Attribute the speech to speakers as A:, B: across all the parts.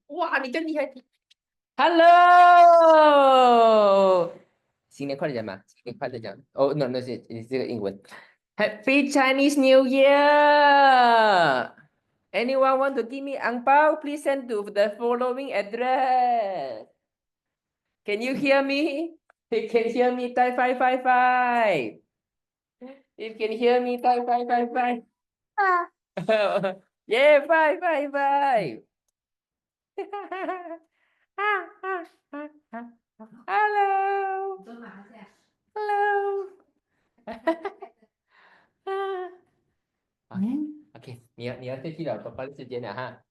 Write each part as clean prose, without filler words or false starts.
A: 哇，你更厉害！Hello，新年快乐讲嘛，新年快乐讲。哦、no no 是这个英文。Happy Chinese New Year! Anyone want to give me ang pao? Please send to the following address. Can you hear me? If you can hear me, type 555. If you can hear me, type 555. Yeah, 555. Hello. Hello. OK，你要退去了，爸爸的时间了哈。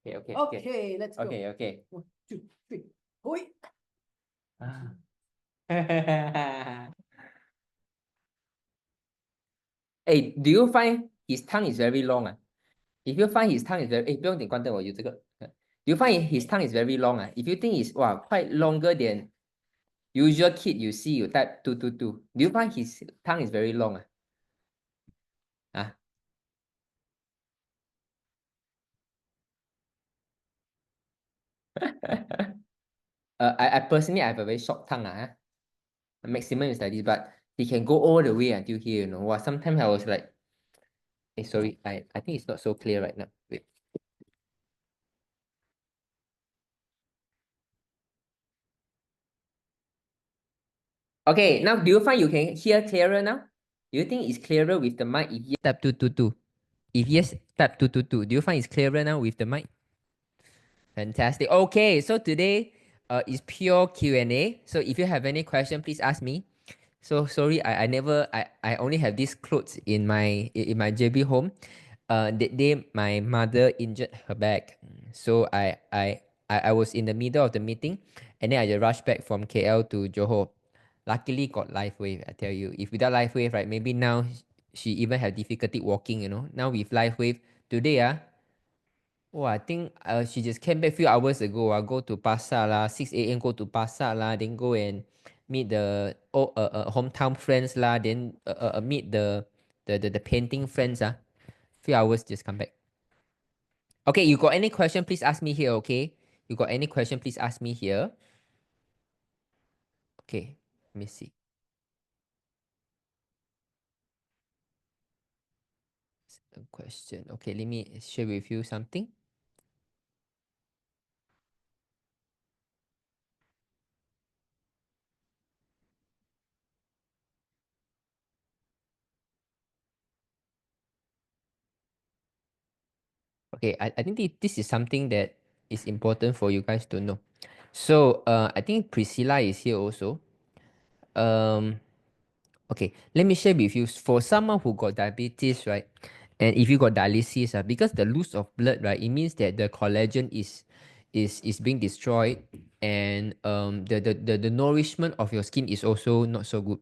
A: OK，
B: let's go.
A: OK。
B: 1, 2, 3, hoi.
A: Hey, do you find his tongue is very long? If you find his tongue is very, 不用紧，关灯，我有这个。Do you find his tongue is very long? If you think it's quite longer than usual kid you see, you type 222. Do you find his tongue is very long? I personally I have a very short tongue. Maximum is like this, but he can go all the way until here, you know. Wow, sometimes I was like, hey, sorry, I think it's not so clear right now. Wait. Okay, now do you find you can hear clearer now? Do you think it's clearer with the mic if yes, type 222? If yes, type 222. Do you find it's clearer now with the mic? Fantastic. Okay, so today is pure Q&A. So if you have any question, please ask me. So sorry, I only have these clothes in my JB home. That day my mother injured her back, so I was in the middle of the meeting, and then I just rushed back from KL to Johor. Luckily got life wave. I tell you, if without life wave, right, maybe now she even have difficulty walking. You know, now with life wave today, oh, I think she just came back a few hours ago. I go to pasar lah, 6 a.m. go to pasar lah, then go and meet the hometown friends lah, then meet the painting friends Few hours just come back. Okay, you got any question? Please ask me here. Okay, you got any question? Please ask me here. Okay, let me see. A question. Okay, let me share with you something. Okay, I think this is something that is important for you guys to know. So I think Priscilla is here also. Okay, let me share with you. For someone who got diabetes, right, and if you got dialysis, because the loss of blood, right, it means that the collagen is being destroyed, and the nourishment of your skin is also not so good.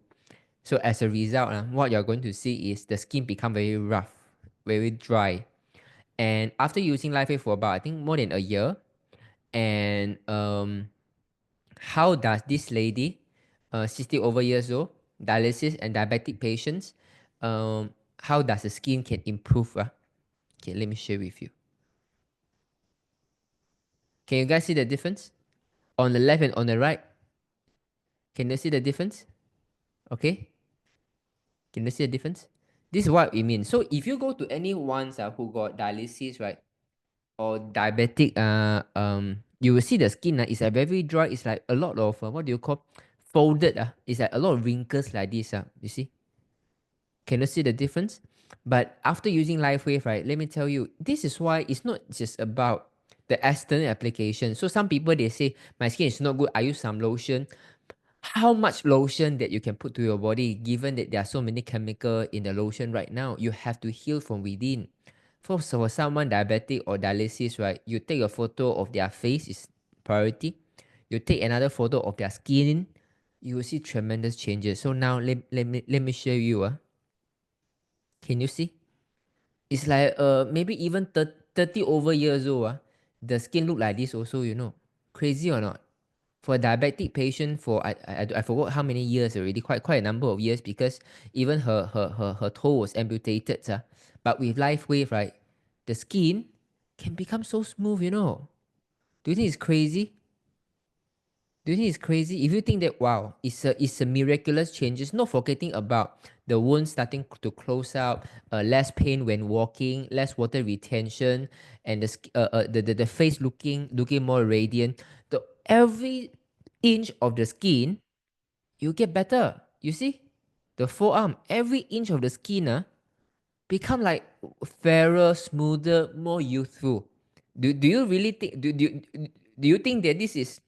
A: So as a result, what you're going to see is the skin become very rough, very dry. And after using LifeWave for about, I think, more than a year, and how does this lady, 60 over years old, dialysis and diabetic patients, how does the skin can improve? Okay, let me share with you. Can you guys see the difference? On the left and on the right, can you see the difference? Okay, can you see the difference? This is what it means. So if you go to anyone who got dialysis, right, or diabetic, you will see the skin is like very dry. It's like a lot of what do you call folded. It's like a lot of wrinkles like this. You see? Can you see the difference? But after using LifeWave, right, let me tell you, this is why it's not just about the external application. So some people they say my skin is not good. I use some lotion. How much lotion that you can put to your body, given that there are so many chemical in the lotion right now, you have to heal from within. For someone diabetic or dialysis, right, you take a photo of their face is priority. You take another photo of their skin, you will see tremendous changes. So now let me show you. Can you see? It's like maybe even 30 over years old. The skin look like this also, you know. Crazy or not? For a diabetic patient, for I forgot how many years already, quite a number of years, because even her toe was amputated. But with live wave, right, the skin can become so smooth, you know. Do you think it's crazy? Do you think it's crazy? If you think that, wow, it's a miraculous changes, not forgetting about the wound starting to close out, less pain when walking, less water retention, and the face looking more radiant. Every inch of the skin, you get better. You see? The forearm, every inch of the skin become like fairer, smoother, more youthful. Do you really think do you think that this is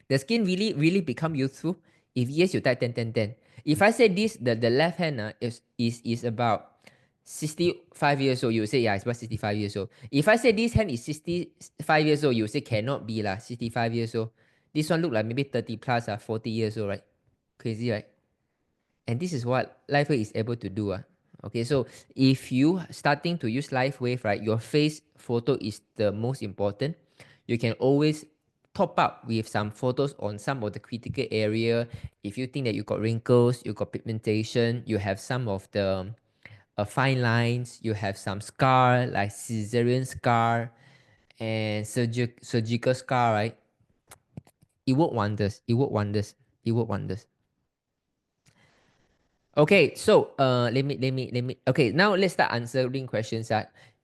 A: the skin really become youthful? If yes, you type 10 10 10. If I say this, the left hand is about 65 years old, you say yeah, it's about 65 years old. If I say this hand is 65 years old, you say cannot be lah, 65 years old. This one look like maybe 30 plus 40 years old, right? Crazy, right? And this is what LiveWave is able to do. Okay, so if you starting to use LiveWave, right, your face photo is the most important. You can always top up with some photos on some of the critical area. If you think that you got wrinkles, you got pigmentation, you have some of the fine lines, you have some scar like cesarean scar and surgical scar, right? It work wonders. It work wonders. It work wonders. Okay, so let me. Okay, now let's start answering questions.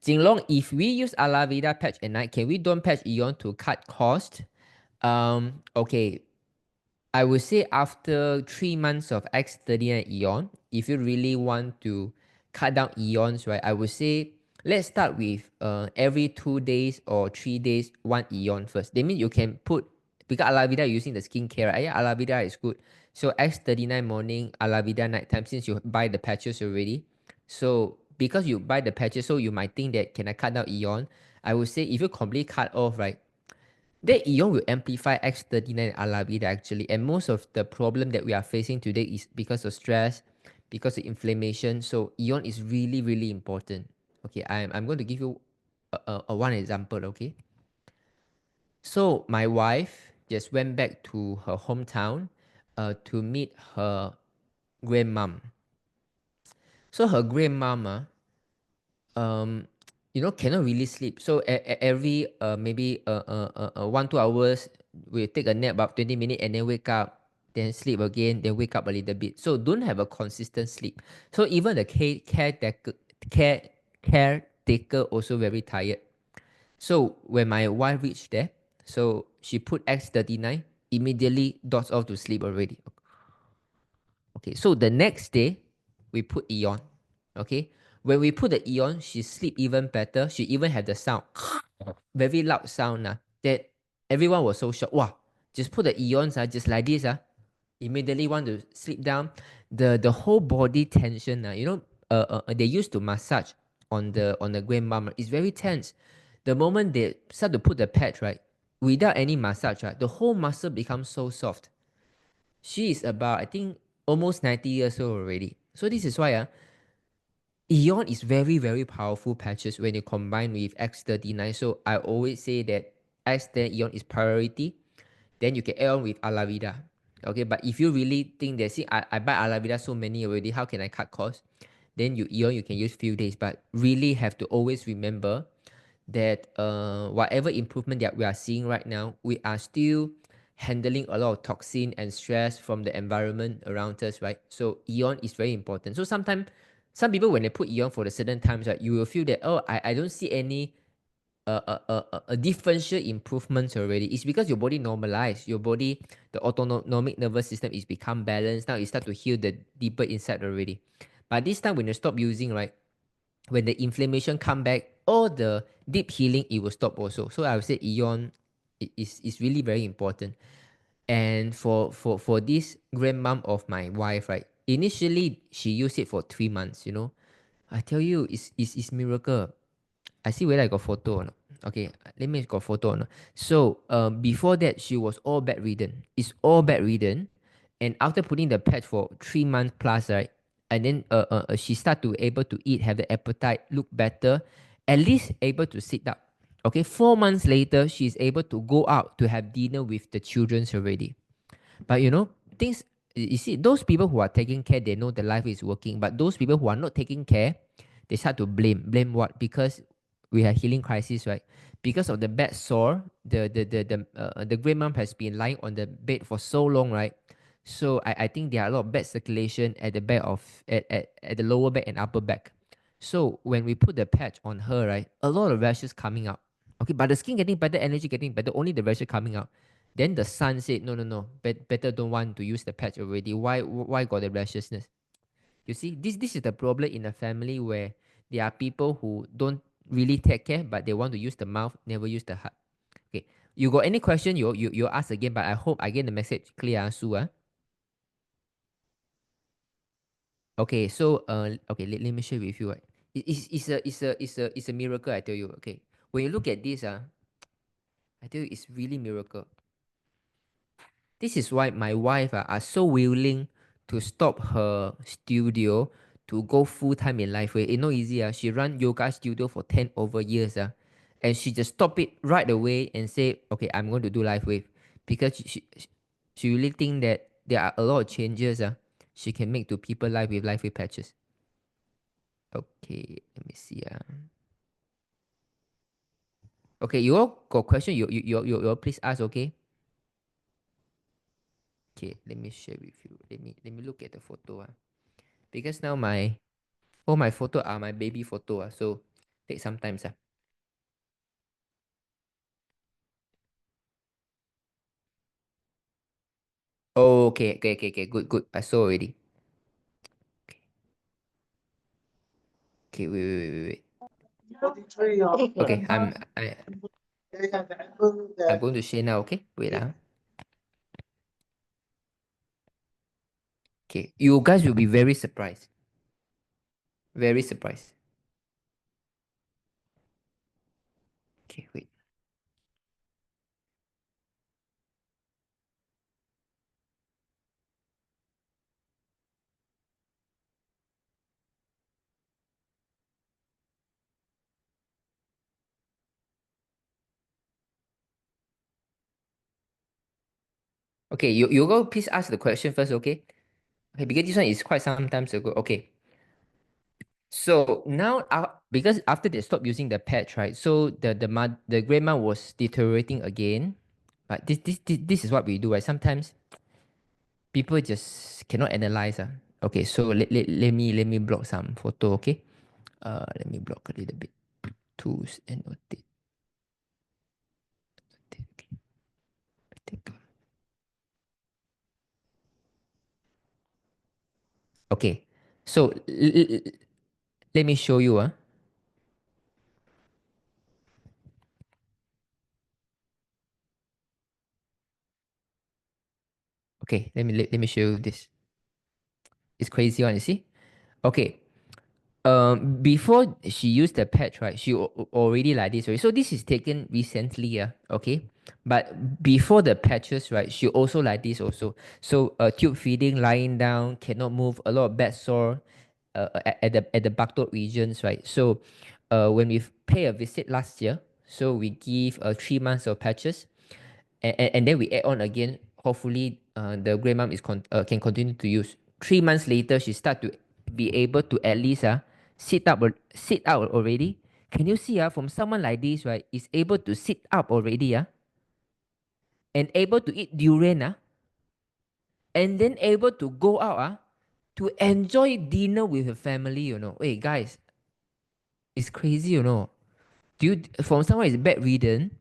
A: Jinlong, if we use Alavida patch at night, can we don't patch Eon to cut cost? Okay, I would say after 3 months of X39 Eon, if you really want to cut down eons, right? I would say let's start with every 2 days or 3 days, 1 eon first. That means you can put, because Alavida using the skincare, right? Yeah, Alavida is good. So X39 morning, Alavida nighttime, since you buy the patches already. So because you buy the patches, so you might think that can I cut down eon? I would say if you completely cut off, right? That eon will amplify X39 Alavida actually. And most of the problem that we are facing today is because of stress, because of inflammation. So eon is really, really important. Okay, I'm going to give you a one example, okay? So my wife just went back to her hometown to meet her grandmom. So her grandmama, cannot really sleep. So every maybe 1 2 hours, we take a nap about 20 minutes and then wake up, then sleep again, then wake up a little bit. So don't have a consistent sleep. So even the caretaker also very tired. So when my wife reached there, so she put X39, immediately dots off to sleep already. Okay, so the next day, we put Eon. Okay, when we put the Eon, she sleep even better. She even had the sound, very loud sound that everyone was so shocked. Wow, just put the Eons just like this immediately want to sleep down. The whole body tension they used to massage on the grandmama. It's very tense. The moment they start to put the patch, right, without any massage, right, the whole muscle becomes so soft. She is about, I think, almost 90 years old already. So this is why Eon is very, very powerful patches when you combine with X39. So I always say that X10 Eon is priority. Then you can add on with Alavida. Okay, but if you really think that, see, I buy Alavida so many already, how can I cut costs? Then Eon you can use few days, but really have to always remember that whatever improvement that we are seeing right now, we are still handling a lot of toxin and stress from the environment around us, right? So Eon is very important. So sometimes some people, when they put Eon for the certain times, right, you will feel that, oh, I don't see any a differential improvements already. It's because your body normalized. Your body, the autonomic nervous system is become balanced. Now it start to heal the deeper inside already. But this time when you stop using, right, when the inflammation come back, all the deep healing, it will stop also. So I would say Eon is really very important. And for this grandmom of my wife, right, initially she used it for 3 months. I tell you, it's miracle. I see whether I got photo or not. Okay, let me got photo or not. So before that, she was all bedridden. It's all bedridden, and after putting the patch for 3 months plus, right, and then she start to able to eat, have the appetite, look better, at least able to sit up. Okay, 4 months later, she's able to go out to have dinner with the children already. But things, you see, those people who are taking care, they know the life is working. But those people who are not taking care, they start to blame. Blame what? Because we have healing crisis, right? Because of the bad sore, the great mom has been lying on the bed for so long, right? So I think there are a lot of bad circulation at the back of at the lower back and upper back. So when we put the patch on her, right, a lot of rashes coming out. Okay, but the skin getting better, energy getting better, only the rashes coming out. Then the son said, no, no, no, better don't want to use the patch already. Why got the rashness? You see, this is the problem in a family where there are people who don't really take care, but they want to use the mouth, never use the heart. Okay, you got any question? You ask again, but I hope I get the message clear, Sue. Okay, so okay, let me share with you. Right? It's a miracle, I tell you. Okay, when you look at this, I tell you, it's really miracle. This is why my wife are so willing to stop her studio to go full time in life. It's not easy. She run yoga studio for 10 over years. And she just stop it right away and say, okay, I'm going to do life wave. Because she really think that there are a lot of changes she can make to people life with patches. Okay, let me see. Okay, you all got question, you all please ask, okay? Okay, let me share with you. Let me look at the photo. Because now all my photo are my baby photo. So take some time. Oh, okay. Good. I saw already. Okay, wait. Okay, I'm going to share now, okay? Wait. Okay, you guys will be very surprised. Very surprised. Okay, wait. Okay, you go please ask the question first, okay? Okay, because this one is quite some times ago. Okay. So now, because after they stopped using the patch, right? So the grandma was deteriorating again. But this is what we do, right? Sometimes people just cannot analyze. Okay, so let me block some photo, okay? Let me block a little bit. Tools and notate. Okay. Okay. So let me show you. Okay, let me show you this. It's crazy one, you see? Okay. Before she used the patch, right? She already like this, right? So this is taken recently, okay. But before the patches, right? She also like this also. So tube feeding, lying down, cannot move, a lot of bad sore, at the buttock regions, right? So, when we pay a visit last year, so we give 3 months of patches, and then we add on again. Hopefully, the grandmom can continue to use. 3 months later, she start to be able to at least sit out already. Can you see from someone like this, right, is able to sit up already and able to eat durian and then able to go out to enjoy dinner with her family, Hey guys, it's crazy, from someone is bedridden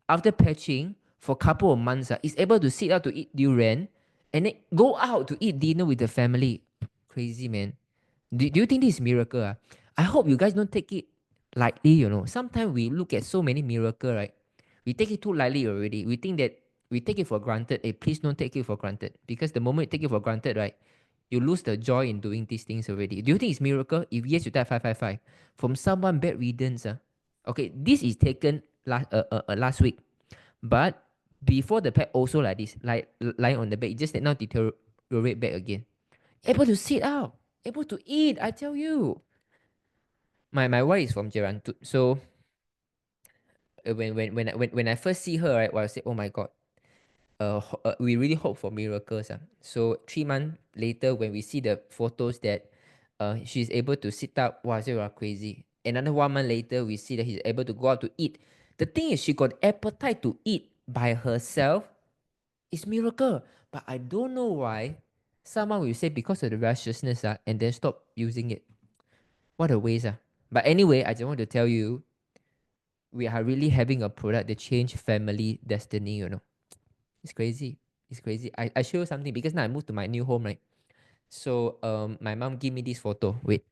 A: after patching for a couple of months, is able to sit out to eat durian and then go out to eat dinner with the family. Crazy, man. Do you think this is miracle? I hope you guys don't take it lightly, Sometimes we look at so many miracle, right? We take it too lightly already. We think that we take it for granted. Hey, please don't take it for granted. Because the moment you take it for granted, right, you lose the joy in doing these things already. Do you think it's miracle? If yes, you type 555. From someone bedridden, okay, this is taken last week. But before the pet also like this, like lying on the bed, it just did not deteriorate back again. Able to sit out, able to eat, I tell you. My wife is from Jerantut, so when I first see her, right, well, I say, oh my god, we really hope for miracles. So 3 months later, when we see the photos that she's able to sit up. Wow, so are crazy. Another 1 month later, we see that he's able to go out to eat. The thing is, she got appetite to eat by herself. It's miracle. But I don't know why. Someone will say because of the restlessness, and then stop using it. What a waste. But anyway, I just want to tell you, we are really having a product that change family destiny, you know. It's crazy. It's crazy. I show you something because now I moved to my new home, right? So my mom give me this photo. Wait.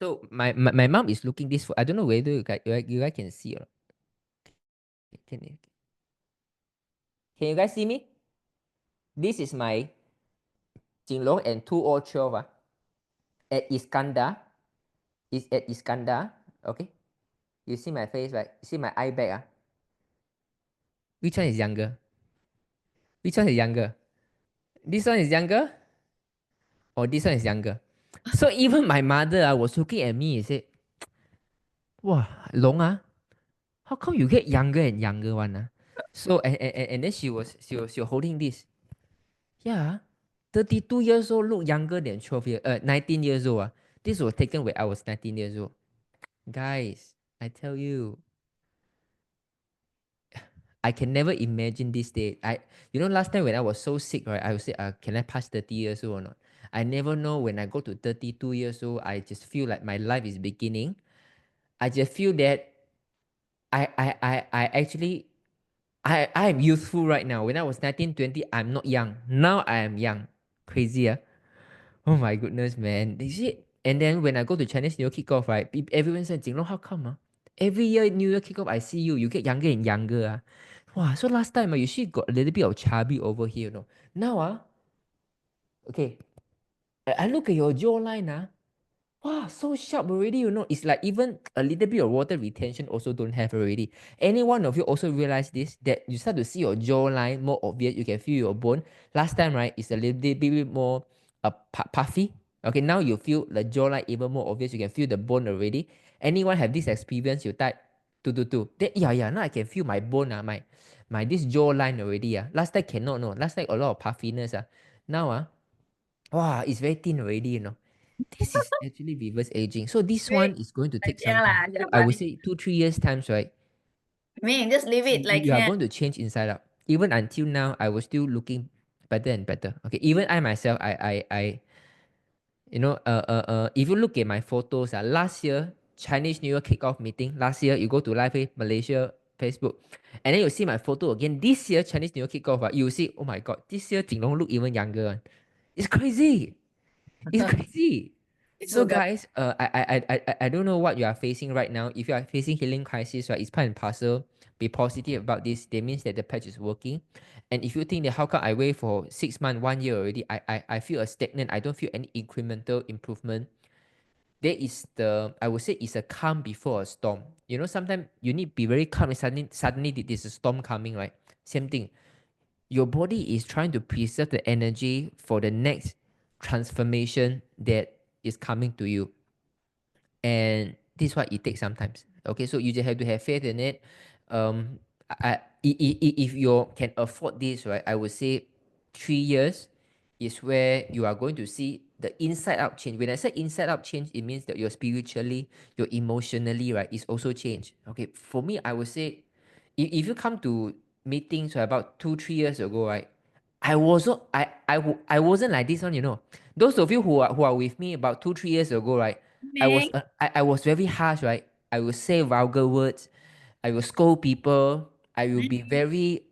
A: So my mom is looking this for. I don't know whether you guys can see or not. Can you guys see me? This is my Jinlong and 2012 at Iskandar. Is at Iskandar. Okay. You see my face, right? You see my eye bag. Which one is younger? Which one is younger? This one is younger? Or this one is younger? So even my mother was looking at me and said, wow, Long how come you get younger and younger one? So and then she was holding this. Yeah, 32 years old look younger than 19 years old. This was taken when I was 19 years old. Guys, I tell you, I can never imagine this day. Last time when I was so sick, right, I would say, can I pass 30 years old or not? I never know when I go to 32 years old, I just feel like my life is beginning. I just feel that I actually I am youthful right now. When I was 19, 20, I'm not young. Now I am young. Crazy, Oh my goodness, man. Is it? And then when I go to Chinese New Year kickoff, right? Everyone said, Jinglong, how come? Every year New Year kickoff, I see you. You get younger and younger. Wow, so last time, you see got a little bit of chubby over here. No? Now, okay. I look at your jawline. Wow, so sharp already, It's like even a little bit of water retention also don't have already. Any one of you also realize this, that you start to see your jawline more obvious, you can feel your bone. Last time, right, it's a little bit more puffy. Okay, now you feel the jawline even more obvious, you can feel the bone already. Anyone have this experience, you type 222. Then, yeah, now I can feel my bone, my this jawline already. Last time cannot, no. Last time a lot of puffiness. Now, wow, it's very thin already. This is actually reverse aging. So this one
C: Wait,
A: is going to take
C: like
A: some time.
C: yeah,
A: I would say 2-3 years times, right?
C: just leave it like
A: You are
C: yeah.
A: going to change inside out. Even until now, I was still looking better and better. Okay, even I myself, if you look at my photos, last year Chinese New Year kickoff meeting. Last year, you go to Live Malaysia Facebook, and then you see my photo again. This year Chinese New Year kickoff, you see, oh my god, this year Jinglong look even younger. It's crazy. It's crazy.
C: It's
A: So
C: so good.
A: guys, I don't know what you are facing right now. If you are facing healing crisis, right, it's part and parcel. Be positive about this. That means that the patch is working. And if you think that how come I wait for 6 months, 1 year already, I feel a stagnant. I don't feel any incremental improvement. There is I would say it's a calm before a storm. Sometimes you need to be very calm and suddenly there's a storm coming, right? Same thing. Your body is trying to preserve the energy for the next transformation that is coming to you. And this is what it takes sometimes. Okay, so you just have to have faith in it. If you can afford this, right, I would say 3 years is where you are going to see the inside out change. When I say inside out change, it means that you're spiritually, you're emotionally, right, is also change. Okay, for me, I would say if you come to meetings about 2-3 years ago, right, I wasn't like this one. Those of you who are with me about 2-3 years ago, right,
C: Meg,
A: I was very harsh, right? I will say vulgar words. I will scold people. I will be very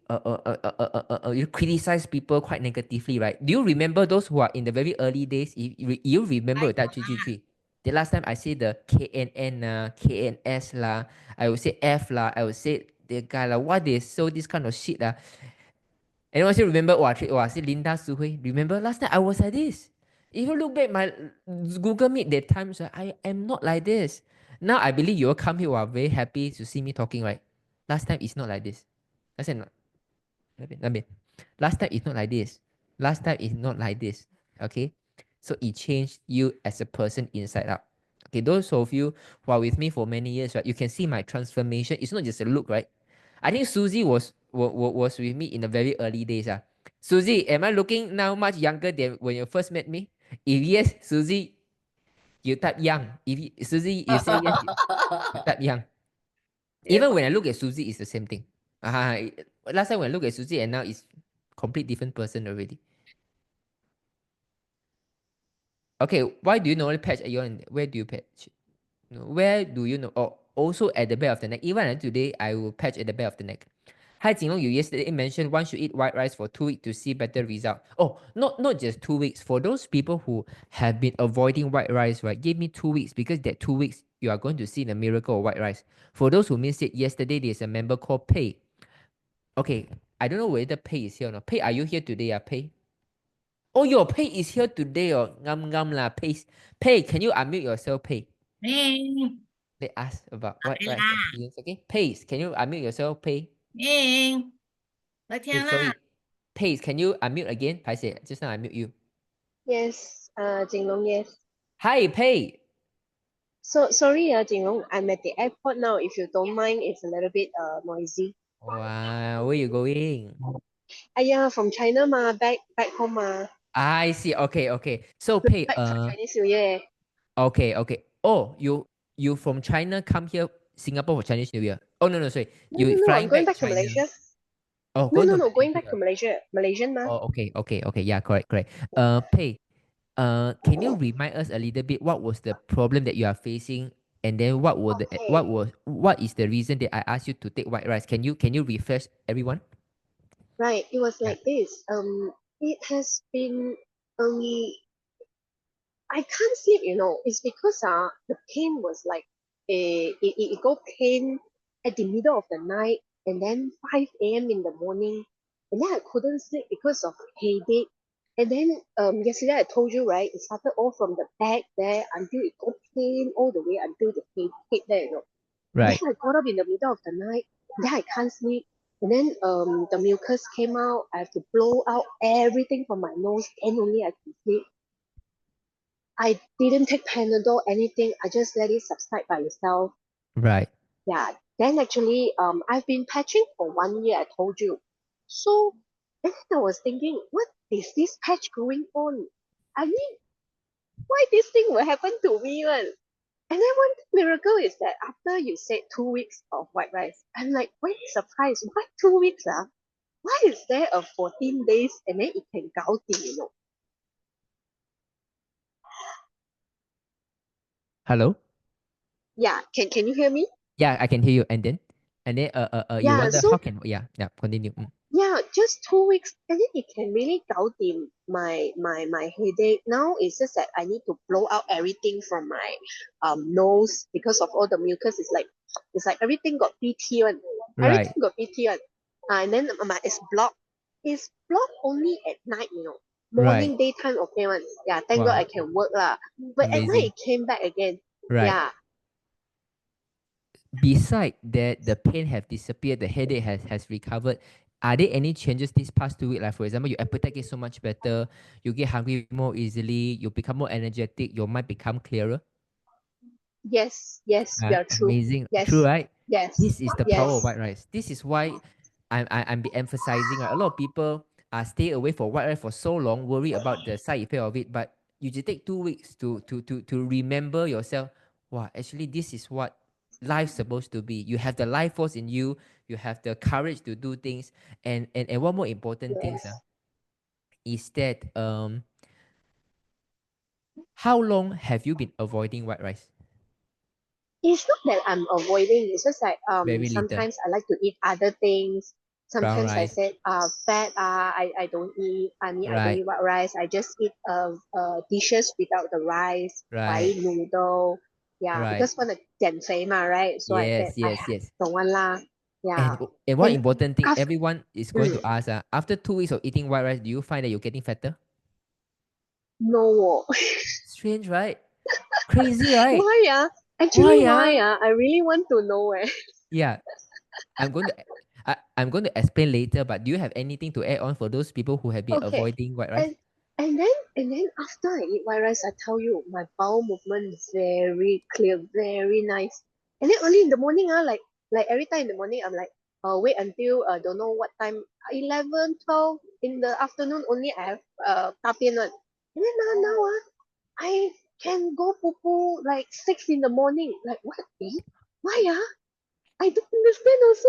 A: you criticize people quite negatively, right? Do you remember those who are in the very early days? You remember that 333? The last time I say the KnN KNS lah, I will say F lah, I will say the guy lah. Why they so this kind of shit lah? Anyone still remember? Say Linda Suhui. Remember last time I was like this. If you look back my Google Meet that times, I am not like this. Now I believe you will come here who are very happy to see me talking, right? Last time it's not like this. I said, last time it's not like this. Last time it's not like this. Okay? So it changed you as a person inside out. Okay, those of you who are with me for many years, right? You can see my transformation. It's not just a look, right? I think Susie was with me in the very early days. Susie, am I looking now much younger than when you first met me? If yes, Susie, you type young. Susie, you say yes, you type young. Even when I look at Susie, it's the same thing. Last time when I look at Susie and now it's complete different person already. Okay, why do you normally patch where do you patch? Where do you know? Oh, also at the back of the neck. Even today, I will patch at the back of the neck. Hi Jinlong, you yesterday mentioned one should eat white rice for 2 weeks to see better result. Oh, not just 2 weeks. For those people who have been avoiding white rice, right? Give me 2 weeks because that 2 weeks you are going to see the miracle of white rice. For those who missed it, yesterday there's a member called Pei. Okay, I don't know whether Pei is here or not. Pei, are you here today? Pei? Oh, your Pei is here today. Oh, ngam la Pei. Pei, can you unmute yourself, Pei? They ask about what rice experience. Okay, Pei, can you unmute yourself, Pei? Sorry. Pace, can you unmute again? Paise, just now I mute you.
D: Yes, Jinlong, yes.
A: Hi, Pei.
D: So sorry, Jinlong, I'm at the airport now. If you don't mind, it's a little bit noisy.
A: Wow, where you going?
D: Yeah, from China back home
A: I see. Okay. So Pei,
D: back from Chinese New Year.
A: okay. Oh, you from China come here Singapore for Chinese New Year? Oh no, sorry.
D: No,
A: You
D: I'm
A: flying
D: going back to
A: China.
D: Malaysia.
A: Oh,
D: No,
A: Malaysia.
D: going back to Malaysia. Malaysian
A: Oh, okay. Yeah, correct. Pei, can you remind us a little bit what was the problem that you are facing, and then what is the reason that I asked you to take white rice? Can you refresh everyone?
D: Right, it was like this. It has been I can't sleep, It's because the pain was like it go pain at the middle of the night and then 5 a.m. in the morning. And then I couldn't sleep because of headache. And then yesterday I told you, right, it started all from the back there until it got pain all the way until the head there.
A: Right.
D: Then I got up in the middle of the night, then I can't sleep. And then the mucus came out. I have to blow out everything from my nose, and only I can sleep. I didn't take Panadol, anything. I just let it subside by itself.
A: Right.
D: Yeah. Then actually, I've been patching for 1 year, I told you. So then I was thinking, what is this patch going on? I mean, why this thing will happen to me one? And then one miracle is that after you said 2 weeks of white rice, I'm like, wait, surprised. Why 2 weeks? Why is there a 14 days and then it can go in?
A: Hello.
D: Yeah, can you hear me?
A: Yeah, I can hear you. And then you
D: Yeah,
A: wonder
D: so
A: how can continue.
D: yeah, just 2 weeks, and then it can really go in my headache. Now it's just that I need to blow out everything from my nose because of all the mucus. It's like everything got PT one.
A: Right.
D: Everything got PT one. And then it's blocked. It's blocked only at night, Morning, daytime, okay one. Yeah, thank God
A: Wow.
D: I can work lah. But at
A: Amazing.
D: night it came back again.
A: Right.
D: Yeah.
A: Beside that, the pain have disappeared, the headache has recovered. Are there any changes this past 2 weeks? Like for example, your appetite gets so much better, you get hungry more easily, you become more energetic, your mind become clearer.
D: Yes, you are true.
A: Amazing.
D: Yes.
A: True, right?
D: Yes.
A: This is the power of
D: Yes.
A: white rice. This is why I'm emphasizing. Right? A lot of people stay away for white rice for so long, worry about the side effect of it. But you just take 2 weeks to remember yourself. Wow, actually, this is what life's supposed to be. You have the life force in you. You have the courage to do things. And one more important thing is that how long have you been avoiding white rice?
D: It's not that I'm avoiding. It's just like
A: Very little.
D: sometimes I like to eat other things. Sometimes I
A: rice.
D: said fat I don't eat. I mean I don't
A: Right.
D: eat white rice. I just eat dishes without the rice.
A: Right.
D: White noodle. Yeah,
A: Right.
D: because want to 减肥 嘛, right? So I said
A: Yes.
D: don't want lah. Yeah.
A: And one
D: And
A: important thing,
D: after,
A: everyone is going to ask, after 2 weeks of eating white rice, do you find that you're getting fatter?
D: no.
A: Strange, right? Crazy, right?
D: Why Actually,
A: Why,
D: why I really want to know.
A: Yeah, I'm going to explain later. But do you have anything to add on for those people who have been
D: Okay.
A: avoiding white rice?
D: And then after I eat white rice, I tell you, my bowel movement is very clear, very nice. And then early in the morning, like every time in the morning, I'm like, wait until don't know what time, 11, 12 in the afternoon only I have 大便 one. And then now I can go poo like 6 in the morning. Like what? Why I don't understand also.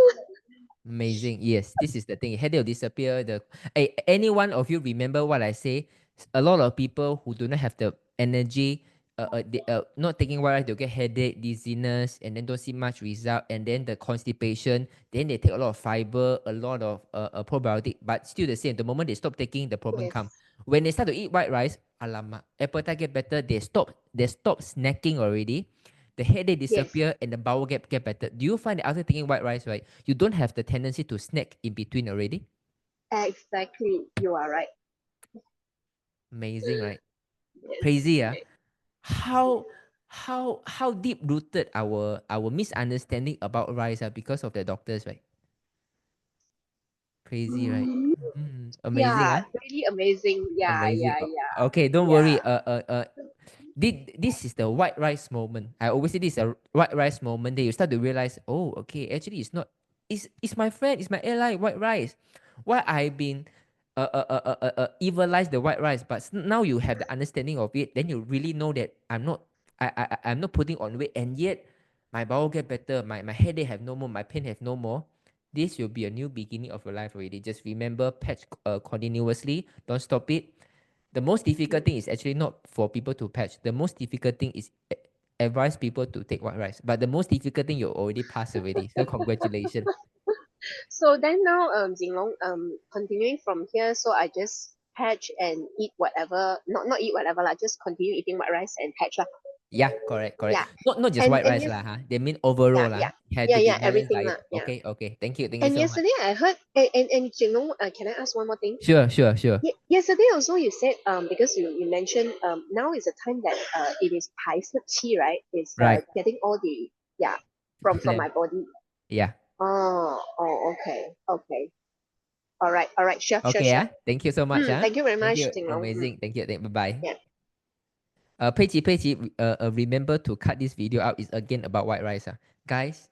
A: Amazing. Yes, this is the thing. Headache will disappear. Any one of you remember what I say? A lot of people who do not have the energy, not taking white rice, they'll get headache, dizziness, and then don't see much result. And then the constipation. Then they take a lot of fiber, a lot of probiotic, but still the same. The moment they stop taking, the problem
D: Yes.
A: come. When they start to eat white rice, alamak, appetite get better. They stop snacking already. The headache disappear and the bowel get better. Do you find that after taking white rice, right, you don't have the tendency to snack in between already?
D: Exactly. You are right.
A: Amazing, right?
D: Yes.
A: Crazy, yeah.
D: Yes.
A: How deep rooted our misunderstanding about rice because of the doctors, right? Crazy, right? Amazing,
D: Yeah,
A: huh?
D: really amazing. Yeah,
A: Amazing.
D: yeah, yeah.
A: Okay, don't
D: Yeah.
A: worry. This is the white rice moment. I always say this is a white rice moment. Then you start to realize, oh, okay, actually it's not. It's my friend. It's my ally. White rice. Why I've been evilized the white rice, but now you have the understanding of it. Then you really know that I'm not putting on weight, and yet my bowel get better. My headache have no more. My pain have no more. This will be a new beginning of your life already. Just remember, patch continuously. Don't stop it. The most difficult thing is actually not for people to patch. The most difficult thing is advise people to take white rice. But the most difficult thing you already passed already. So congratulations.
D: So then now, Jinlong, continuing from here, so I just patch and eat whatever, not eat whatever lah, just continue eating white rice and patch lah.
A: Yeah, correct.
D: Yeah.
A: Not just
D: And
A: white rice
D: yes,
A: lah, huh? They mean overall
D: yeah,
A: lah. Had to be balanced
D: everything
A: diet.
D: lah, yeah.
A: Okay. Thank you
D: And
A: so much.
D: yesterday I heard, and Jinlong, can I ask one more thing?
A: Sure.
D: Yesterday also you said because you mentioned now is the time that it is 排泄期, right? It's
A: Right.
D: getting all the from
A: Phlegm.
D: my body.
A: Yeah.
D: Oh, okay. All right, sure.
A: Okay, yeah. Thank you so much.
D: Thank you very
A: Thank
D: much,
A: you.
D: Jinlong.
A: Amazing. Thank you. Bye-bye.
D: Yeah.
A: Pei Qi, remember to cut this video out. It's again about white rice. Guys,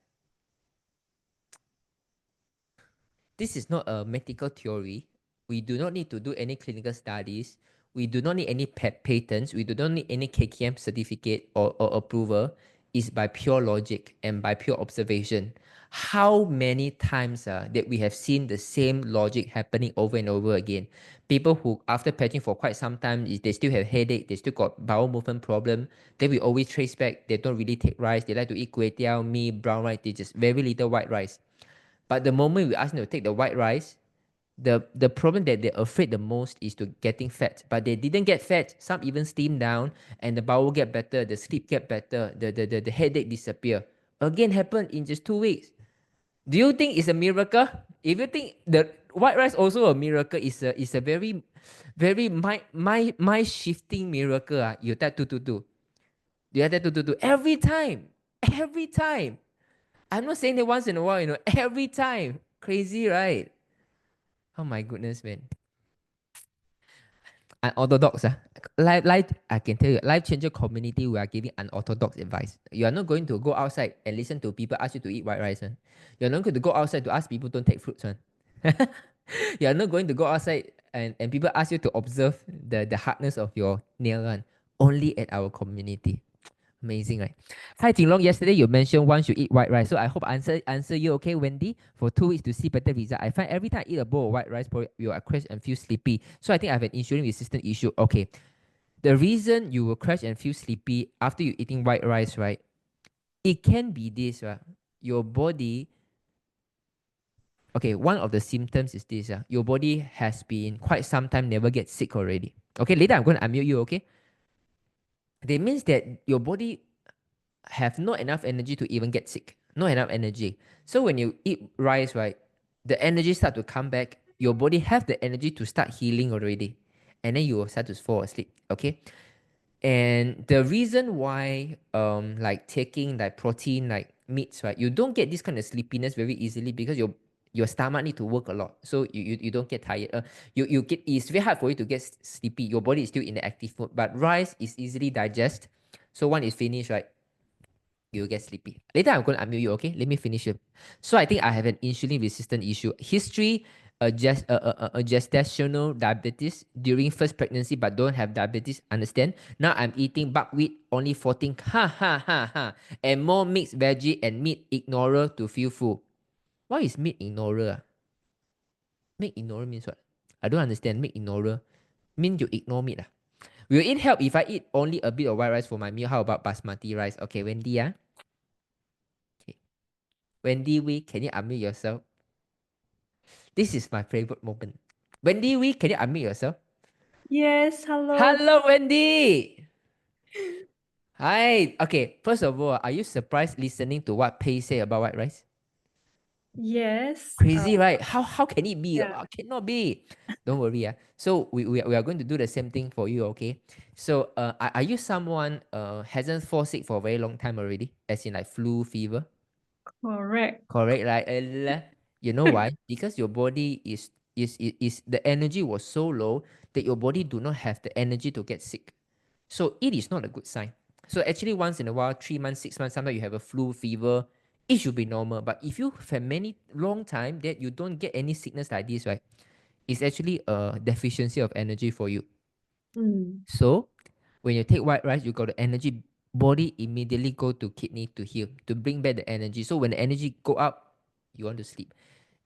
A: this is not a medical theory. We do not need to do any clinical studies. We do not need any patents. We do not need any KKM certificate or approval. It's by pure logic and by pure observation. How many times that we have seen the same logic happening over and over again? People who, after patching for quite some time, they still have headache, they still got bowel movement problem. Then we always trace back. They don't really take rice. They like to eat kway teow, mee, brown rice. They just very little white rice. But the moment we ask them to take the white rice, the problem that they're afraid the most is to getting fat. But they didn't get fat. Some even slim down, and the bowel get better, the sleep get better, the headache disappear. Again, happened in just 2 weeks. Do you think it's a miracle? If you think the white rice also a miracle, is a very mind shifting miracle. You type 222. You type 222 every time. Every time. I'm not saying that once in a while, every time. Crazy, right? Oh my goodness, man. Unorthodox. I can tell you, life changer community, we are giving unorthodox advice. You are not going to go outside and listen to people ask you to eat white rice. You're not going to go outside to ask people don't take fruits. You are not going to go outside and people ask you to observe the hardness of your nail. Only at our community. Amazing, right? Hi, Jinlong. Yesterday you mentioned once you eat white rice, so I hope answer you okay, Wendy. For 2 weeks to see better result. I find every time I eat a bowl of white rice, you will crash and feel sleepy. So I think I have an insulin resistant issue. Okay, the reason you will crash and feel sleepy after you eating white rice, right? It can be this, right? Your body. Okay, one of the symptoms is this. Your body has been quite some time never get sick already. Okay, later I'm going to unmute you. Okay, that means that your body have not enough energy to even get sick. Not enough energy. So when you eat rice, right, the energy start to come back. Your body have the energy to start healing already. And then you will start to fall asleep. Okay. And the reason why like taking like protein like meats, right, you don't get this kind of sleepiness very easily because your stomach need to work a lot. So you don't get tired. You get, it's very hard for you to get sleepy. Your body is still in the active mode. But rice is easily digest. So one is finished, right? you'll get sleepy. Later, I'm going to unmute you, okay? Let me finish it. So I think I have an insulin resistant issue. History, gestational diabetes during first pregnancy, but don't have diabetes. Understand? Now I'm eating buckwheat, only 14. Ha ha ha ha. And more mixed veggie and meat ignorer to feel full. What is meat ignorer? Meat ignorer means what? I don't understand. Meat ignorer means you ignore meat. Will it help if I eat only a bit of white rice for my meal? How about basmati rice? Okay, Wendy, Okay. Wendy Wee, can you unmute yourself? This is my favorite moment. Wendy Wee, can you unmute yourself?
C: Yes, hello.
A: Hello, Wendy. Hi. Okay, first of all, are you surprised listening to what Pei say about white rice?
C: Yes.
A: Crazy, right? How can it be?
C: Yeah.
A: Cannot be. Don't worry. So we are going to do the same thing for you, okay? So are you someone hasn't fall sick for a very long time already? As in like flu, fever?
C: Correct.
A: Correct, right? You know why? Because your body is the energy was so low that your body do not have the energy to get sick. So it is not a good sign. So actually once in a while, 3 months, 6 months, sometimes you have a flu, fever, it should be normal. But if you have many long time that you don't get any sickness like this, right? It's actually a deficiency of energy for you.
C: Mm.
A: So when you take white rice, you got the energy, body immediately go to kidney to heal, to bring back the energy. So when the energy go up, you want to sleep.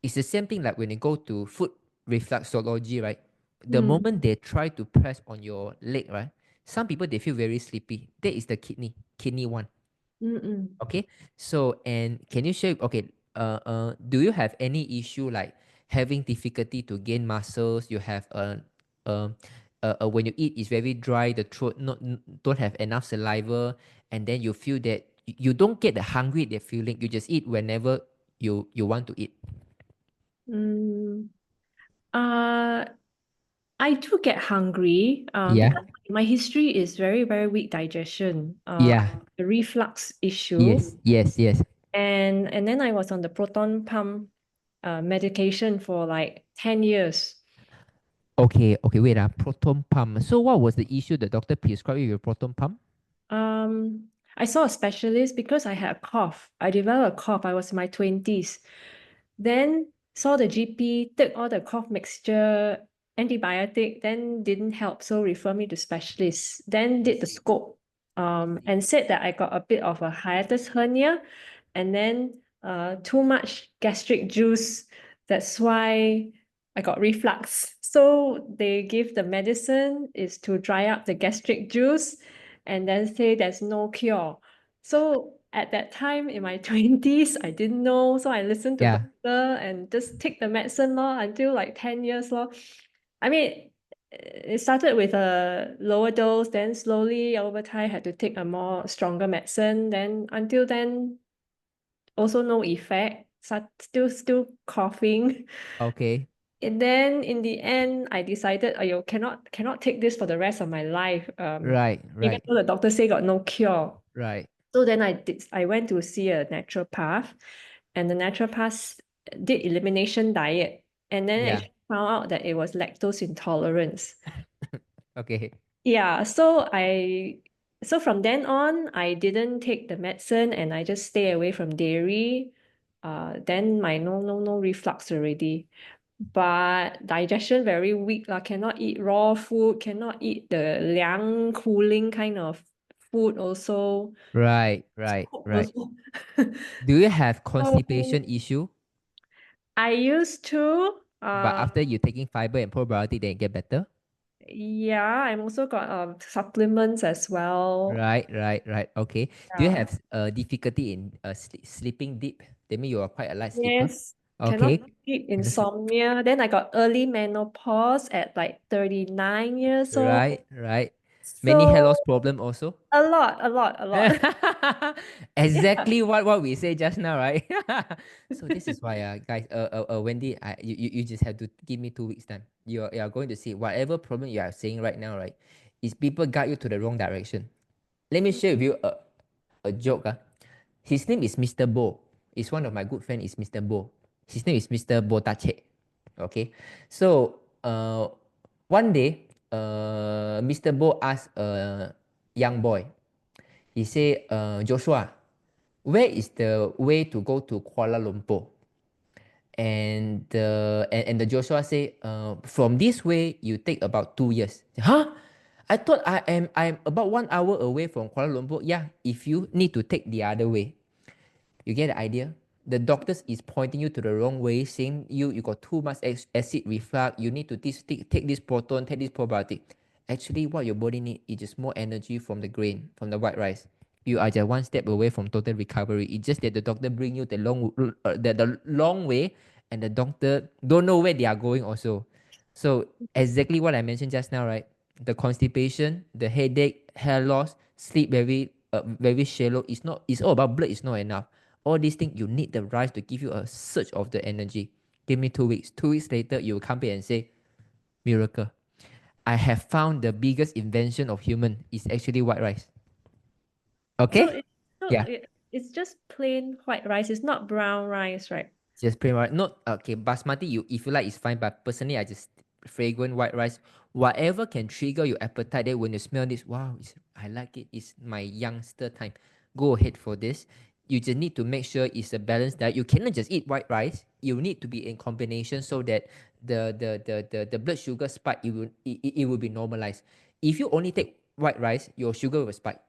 A: It's the same thing like when you go to foot reflexology, right? The
C: Mm.
A: moment they try to press on your leg, right? Some people they feel very sleepy. That is the kidney one.
C: Mm-mm.
A: Okay. So and can you share? Okay. Do you have any issue like having difficulty to gain muscles? You have when you eat it's very dry. The throat don't have enough saliva, and then you feel that you don't get the hungry the feeling. You just eat whenever you want to eat.
C: Mm. Uh, I do get hungry
A: Yeah.
C: because my history is very, very weak digestion,
A: Yeah.
C: the reflux issue.
A: Yes. Yes. Yes.
C: And then I was on the proton pump medication for like 10 years.
A: Okay. Okay. Wait. Proton pump. So what was the issue the doctor prescribed you with proton pump?
C: I saw a specialist because I had a cough. I developed a cough. I was in my 20s. Then saw the GP, took all the cough mixture, antibiotic, then didn't help, so refer me to specialists. Then did the scope, and said that I got a bit of a hiatus hernia, and then too much gastric juice. That's why I got reflux. So they give the medicine is to dry up the gastric juice, and then say there's no cure. So at that time in my 20s, I didn't know. So I listened to
A: Yeah.
C: doctor and just take the medicine law until like 10 years law. I mean, it started with a lower dose, then slowly over time had to take a more stronger medicine. Then until then, also no effect. Still coughing.
A: Okay.
C: And then in the end, I decided, oh, cannot take this for the rest of my life.
A: Right.
C: Even
A: Right.
C: though the doctor say got no cure.
A: Right.
C: So then I went to see a naturopath, and the naturopath did elimination diet, and then
A: Yeah.
C: I found out that it was lactose intolerance.
A: Okay.
C: Yeah, so from then on, I didn't take the medicine and I just stay away from dairy. Then my no reflux already. But digestion very weak lah. Cannot eat raw food, cannot eat the liang cooling kind of food also.
A: Right. Right. Right.
C: Also.
A: Do you have
C: So
A: constipation issue?
C: I used to,
A: But after you taking fiber and probiotic, then it get better?
C: yeah, I'm also got supplements as well.
A: Right. Right. Right. Okay. Do you
C: Yeah.
A: have difficulty in sleeping deep? That means you are quite a light sleeper.
C: Yes, cannot
A: Okay.
C: sleep,
A: Understood.
C: insomnia. Then I got early menopause at like 39 years old.
A: Right. Right. Many hair
C: So
A: loss problem also.
C: a lot. Yeah.
A: Exactly what we say just now, right? So this is why, guys, Wendy, you just have to give me 2 weeks time. You are going to see whatever problem you are saying right now, right? Is people guide you to the wrong direction. Let me share with you a joke. His name is Mr. Bo. Is one of my good friend is Mr. Bo. His name is Mr. Botache. Okay, so one day, Mr. Bo asked a young boy. He say, Joshua, where is the way to go to Kuala Lumpur? And the Joshua say, from this way you take about 2 years. Huh? I thought I'm about 1 hour away from Kuala Lumpur. Yeah, if you need to take the other way. You get the idea? The doctors is pointing you to the wrong way, saying you got too much acid reflux. You need to take this proton, take this probiotic. Actually, what your body needs is just more energy from the grain, from the white rice. You are just one step away from total recovery. It's just that the doctor bring you the long way, and the doctor don't know where they are going also. So exactly what I mentioned just now, right? The constipation, the headache, hair loss, sleep very shallow. It's all about blood. It's not enough. All these things, you need the rice to give you a surge of the energy. Give me 2 weeks. 2 weeks later, you will come back and say, miracle. I have found the biggest invention of human is actually white rice. Okay? Yeah.
C: It's just plain white rice. It's not brown rice, right?
A: Just plain white. Not okay. Basmati, if you like, it's fine. But personally, I just fragrant white rice. Whatever can trigger your appetite. That when you smell this, wow, I like it. It's my youngster time. Go ahead for this. You just need to make sure it's a balanced diet. You cannot just eat white rice. You need to be in combination so that the blood sugar spike it will be normalized. If you only take white rice, your sugar will spike.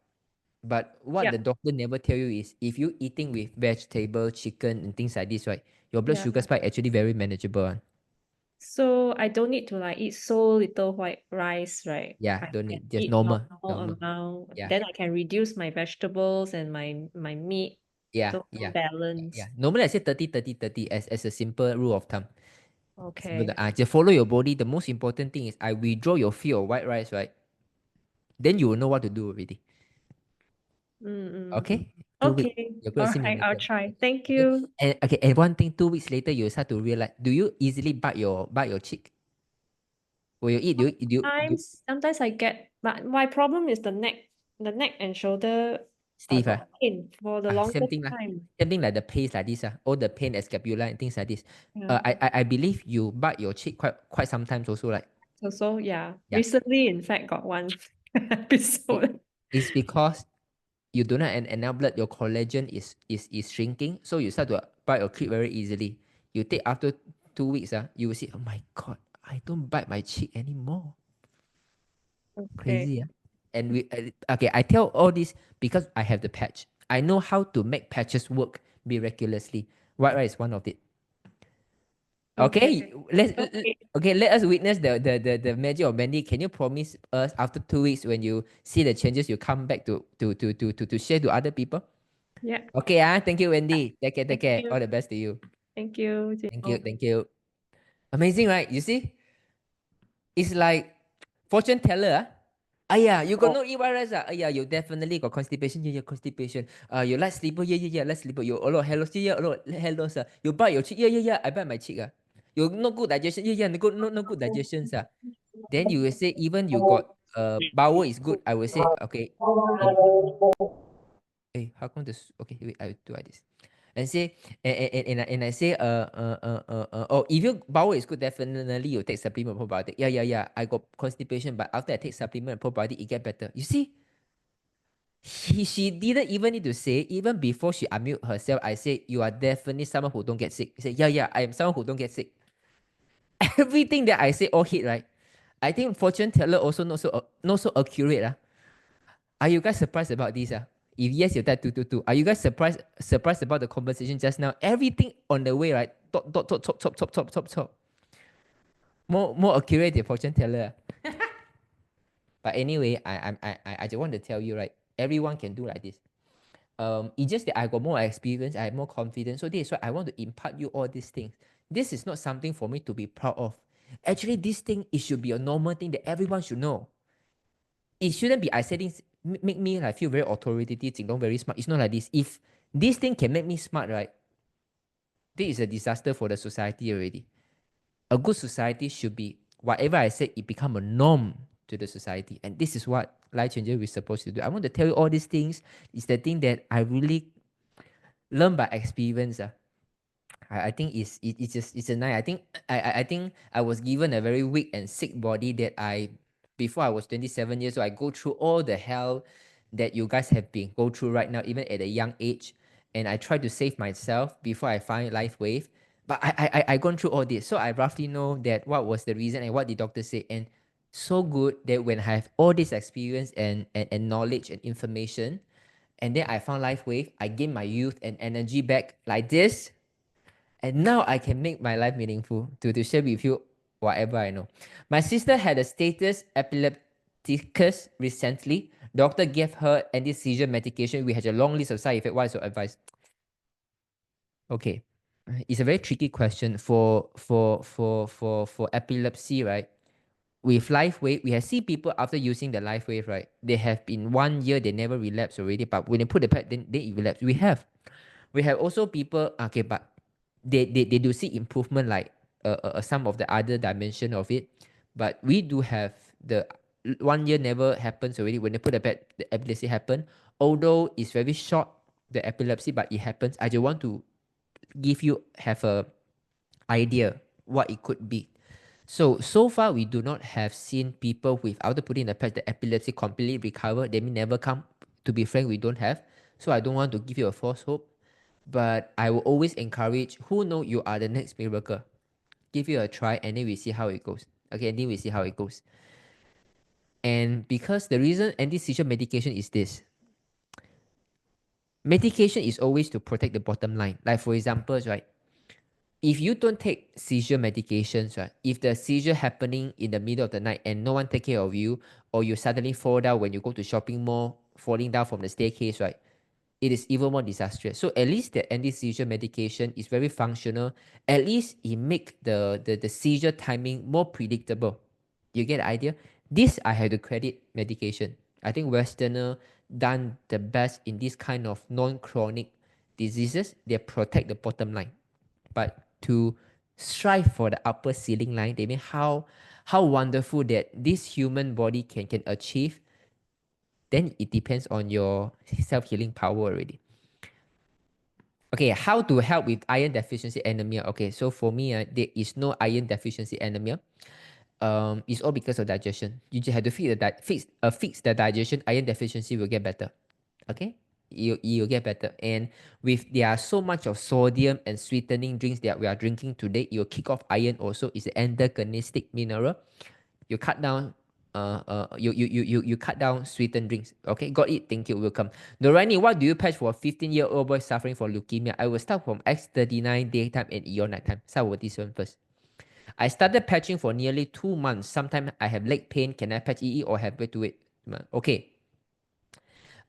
A: But what the doctor never tell you is if you eating with vegetable, chicken, and things like this, right? Your blood sugar spike actually very manageable.
C: So I don't need to like eat so little white rice, right?
A: Yeah,
C: I
A: don't
C: can
A: need just
C: eat
A: normal.
C: amount.
A: Yeah.
C: Then I can reduce my vegetables and my meat.
A: Yeah,
C: So
A: yeah.
C: balance.
A: Yeah. Normally I say 30, 30, 30 as a simple rule of thumb.
C: Okay.
A: Just follow your body. The most important thing is I withdraw your fear of white rice, right? Then you will know what to do already. Okay? 2 weeks.
C: Okay.
A: You're going to see
C: Alright, I'll
A: miracle.
C: try. Thank
A: Okay?
C: you.
A: And one thing, 2 weeks later, you start to realize, do you easily bite your cheek? Will you eat?
C: Sometimes I get, but my problem is the neck and shoulder
A: Steve,
C: got pain for the
A: same
C: longest
A: thing lah.
C: time.
A: Same thing like the pace like this, all the pain at scapula and things like this.
C: Yeah.
A: I believe you bite your cheek quite sometimes also, right?
C: So yeah.
A: Yeah.
C: Recently, in fact, got one episode.
A: It's because you do not enable blood, your collagen is shrinking, so you start to bite your cheek very easily. You take after 2 weeks, you will see, oh my god, I don't bite my cheek anymore. Crazy, yeah. And okay, I tell all this because I have the patch. I know how to make patches work miraculously. White rice is one of it. Okay, let us witness the magic of Wendy. Can you promise us after 2 weeks when you see the changes, you come back to share to other people?
C: Yeah.
A: Okay, thank you, Wendy. Take care.
C: you.
A: All the best to you.
C: Thank you.
A: Thank you. Amazing, right? You see, it's like fortune teller. You got no eat white rice. You definitely got constipation. Yeah, constipation. You like sleeper. Yeah, like sleeper. You a lot hair loss. Yeah, a lot hair loss. You bite your cheek. Yeah, I bite my cheek. You no good digestion. Yeah, no good digestion. Then you will say even you got bowel is good. I will say okay. How come this? Okay, wait. I will do like this. And say and I say if your bowel is good, definitely you take supplement probiotic. Yeah. I got constipation, but after I take supplement probiotic, it get better. You see, she didn't even need to say. Even before she unmute herself, I say you are definitely someone who don't get sick. She say yeah, I am someone who don't get sick. Everything that I say all hit right. I think fortune teller also not so accurate. Are you guys surprised about this? If yes, you type 222. Are you guys surprised about the conversation just now? Everything on the way, right? Top. More accurate than fortune teller. But anyway, I just want to tell you, right? Everyone can do like this. It's just that I got more experience, I have more confidence. So this is why I want to impart you all these things. This is not something for me to be proud of. Actually, this thing, it should be a normal thing that everyone should know. It shouldn't be I say things make me like feel very authoritative, Jinlong very smart. It's not like this. If this thing can make me smart, right? This is a disaster for the society already. A good society should be whatever I say, it become a norm to the society. And this is what Life Changer we're supposed to do. I want to tell you all these things. It's the thing that I really learned by experience. I think it's a nice. I think I was given a very weak and sick body that before I was 27 years old, I go through all the hell that you guys have been go through right now, even at a young age. and I try to save myself before I find life wave. But I gone through all this, so I roughly know that what was the reason and what the doctor said. And so good that when I have all this experience and knowledge and information, and then I found life wave, I gain my youth and energy back like this. And now I can make my life meaningful to share with you whatever I know. My sister had a status epilepticus recently. Doctor gave her anti-seizure medication. We had a long list of side effects. What is your advice? Okay. It's a very tricky question for epilepsy, right? With life wave, we have seen people after using the life wave, right? They have been 1 year, they never relapse already, but when they put the pad, then they relapse. We have also people, okay, but they do see improvement, like some of the other dimension of it, but we do have the 1 year never happens already. When they put the pad, the epilepsy happen, although it's very short, the epilepsy, but it happens. I just want to have a idea what it could be. So far we do not have seen people without putting the patch, the epilepsy completely recover. They may never come. To be frank, we don't have. So I don't want to give you a false hope, but I will always encourage, who know you are the next miracle. Give you a try and then we see how it goes. Okay, and then we see how it goes. And because the reason anti-seizure medication is this, medication is always to protect the bottom line. Like for example, right, if you don't take seizure medications, right, if the seizure happening in the middle of the night and no one take care of you, or you suddenly fall down when you go to shopping mall, falling down from the staircase, right, it is even more disastrous. So at least the anti-seizure medication is very functional. At least it make the seizure timing more predictable. You get the idea? This I have to credit medication. I think Westerner done the best in this kind of non-chronic diseases. They protect the bottom line. But to strive for the upper ceiling line, they mean how wonderful that this human body can achieve, then it depends on your self-healing power already. Okay, how to help with iron deficiency anemia? Okay, so for me, there is no iron deficiency anemia. It's all because of digestion. You just have to fix the digestion. Iron deficiency will get better. Okay, you'll get better. And with there are so much of sodium and sweetening drinks that we are drinking today, it will kick off iron also. It's an antagonistic mineral. You cut down you cut down sweetened drinks. Okay, got it. Thank you. Welcome. Norani, what do you patch for a 15-year-old boy suffering from leukemia? I will start from X39 daytime and EON nighttime. Start with this one first. I started patching for nearly 2 months. Sometimes I have leg pain. Can I patch EE or have to wait? Okay.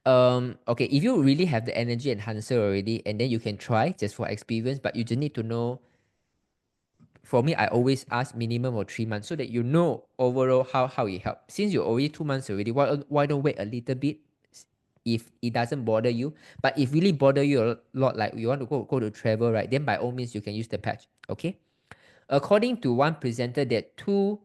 A: Okay, if you really have the energy enhancer already, and then you can try just for experience, but you just need to know. For me, I always ask minimum of 3 months so that you know overall how it helps. Since you're already 2 months already, why don't wait a little bit if it doesn't bother you? But if really bother you a lot, like you want to go to travel, right? Then by all means, you can use the patch. Okay. According to one presenter, that two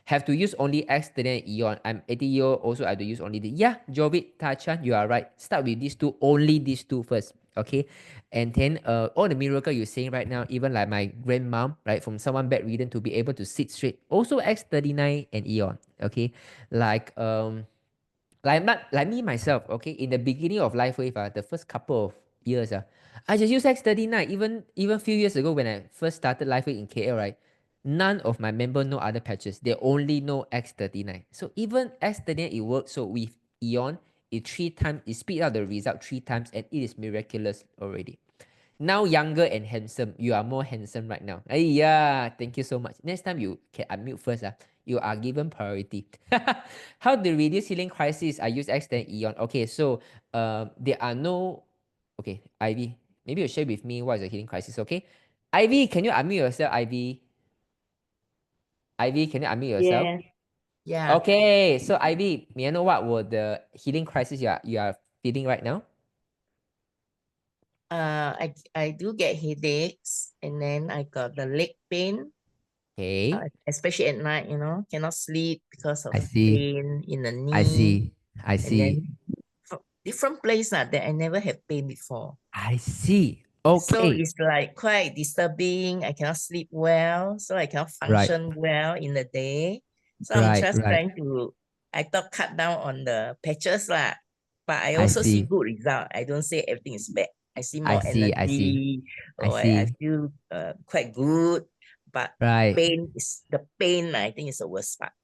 A: have to use only X39 and EON. I'm 80 years old, also I have to use only the. Yeah, Jovit, Tachan, you are right. Start with these two, only these two first. Okay. And then all the miracle you're saying right now, even like my grandmom, right, from someone bedridden to be able to sit straight, also X39 and EON. Okay. Like me myself, okay, in the beginning of Life Wave, the first couple of years, I just use X39. Even few years ago when I first started Life Wave in KL, right, none of my members know other patches. They only know X39. So even X39, it works. So with EON, it speed up the result 3 times, and it is miraculous already. Now younger and handsome. You are more handsome right now. Yeah, thank you so much. Next time you can unmute first. You are given priority. How to reduce healing crisis? I use X10 EON. Okay, so there are no. Okay, Ivy, maybe you share with me what is the healing crisis. Okay, Ivy, can you unmute yourself? Ivy, can you unmute yourself?
C: Yeah.
E: Yeah.
A: Okay, so Ivy, may I know what were the healing crisis you are feeling right now?
E: I do get headaches, and then I got the leg pain.
A: Okay,
E: Especially at night, cannot sleep because of
A: I see.
E: pain in the knee.
A: I see.
E: And then different place that I never had pain before.
A: I see.
E: So
A: Okay.
E: it's like quite disturbing. I cannot sleep well, so I cannot function well in the day. So I'm just trying to, I thought, cut down on the patches lah. But I
A: I
E: also see
A: see.
E: good result. I don't say everything is bad. I see
A: I
E: more
A: see. I see.
E: energy,
A: I
E: or I
A: see.
E: feel quite good. But
A: Right.
E: the pain, I think, is the worst part.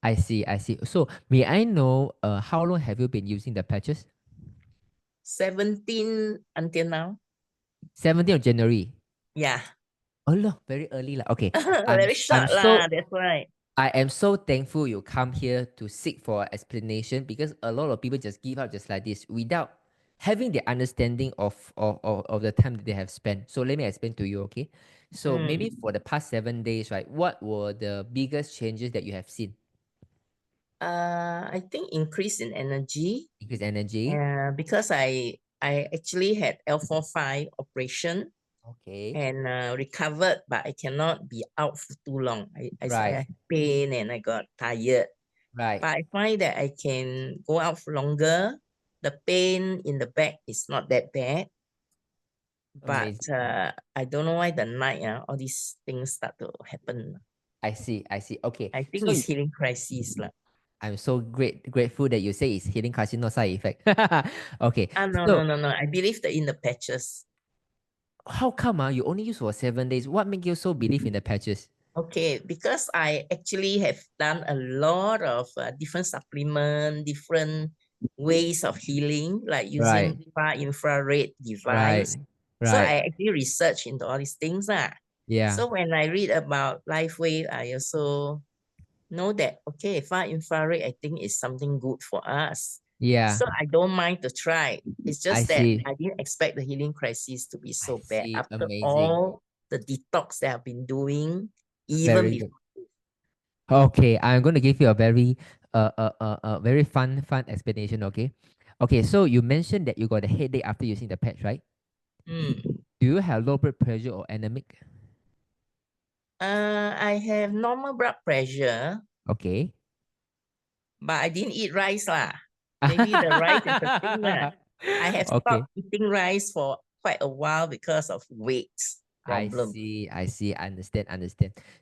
A: I see. I see. So may I know how long have you been using the patches?
E: 17 until now.
A: 17th of January.
E: Yeah.
A: Oh look, very early lah. Okay. I'm
E: Very short lah, that's why.
A: I am so thankful you come here to seek for explanation, because a lot of people just give up just like this without having the understanding of the time that they have spent. So let me explain to you, okay? So maybe for the past 7 days, right, what were the biggest changes that you have seen?
E: I think increase in energy.
A: Increased energy.
E: Because I actually had L45 operation
A: Okay.
E: and recovered, but I cannot be out for too long. I
A: Right.
E: had pain and I got tired.
A: Right.
E: But I find that I can go out for longer. The pain in the back is not that bad. But
A: Amazing.
E: I don't know why the night all these things start to happen.
A: I see. I see. Okay.
E: I think
A: So
E: it's healing crisis lah.
A: I'm so grateful that you say it's healing crisis, no side effect. Okay.
E: No,
A: So
E: no. I believe that in the patches.
A: how come you only use for 7 days? What makes you so believe in the patches?
E: Okay, because I actually have done a lot of different supplement, different ways of healing, like using far infrared device.
A: Right.
E: So I actually research into all these things.
A: Yeah.
E: So when I read about LifeWave, I also know that, okay, far infrared, I think is something good for us.
A: Yeah.
E: So I don't mind to try. It's
A: I
E: just that
A: see.
E: I didn't expect the healing crisis to be so bad
A: see.
E: after
A: Amazing.
E: all the detox that I've been doing, even
A: Very
E: before.
A: good. Okay, I'm going to give you a very fun explanation, okay? Okay, so you mentioned that you got a headache after using the patch, right?
E: Mm.
A: Do you have low blood pressure or anemic?
E: I have normal blood pressure,
A: Okay.
E: but I didn't eat rice lah. Maybe the rice is the thing lah. I have
A: Okay.
E: stopped eating rice for quite a while because of weight problem.
A: I see, understand.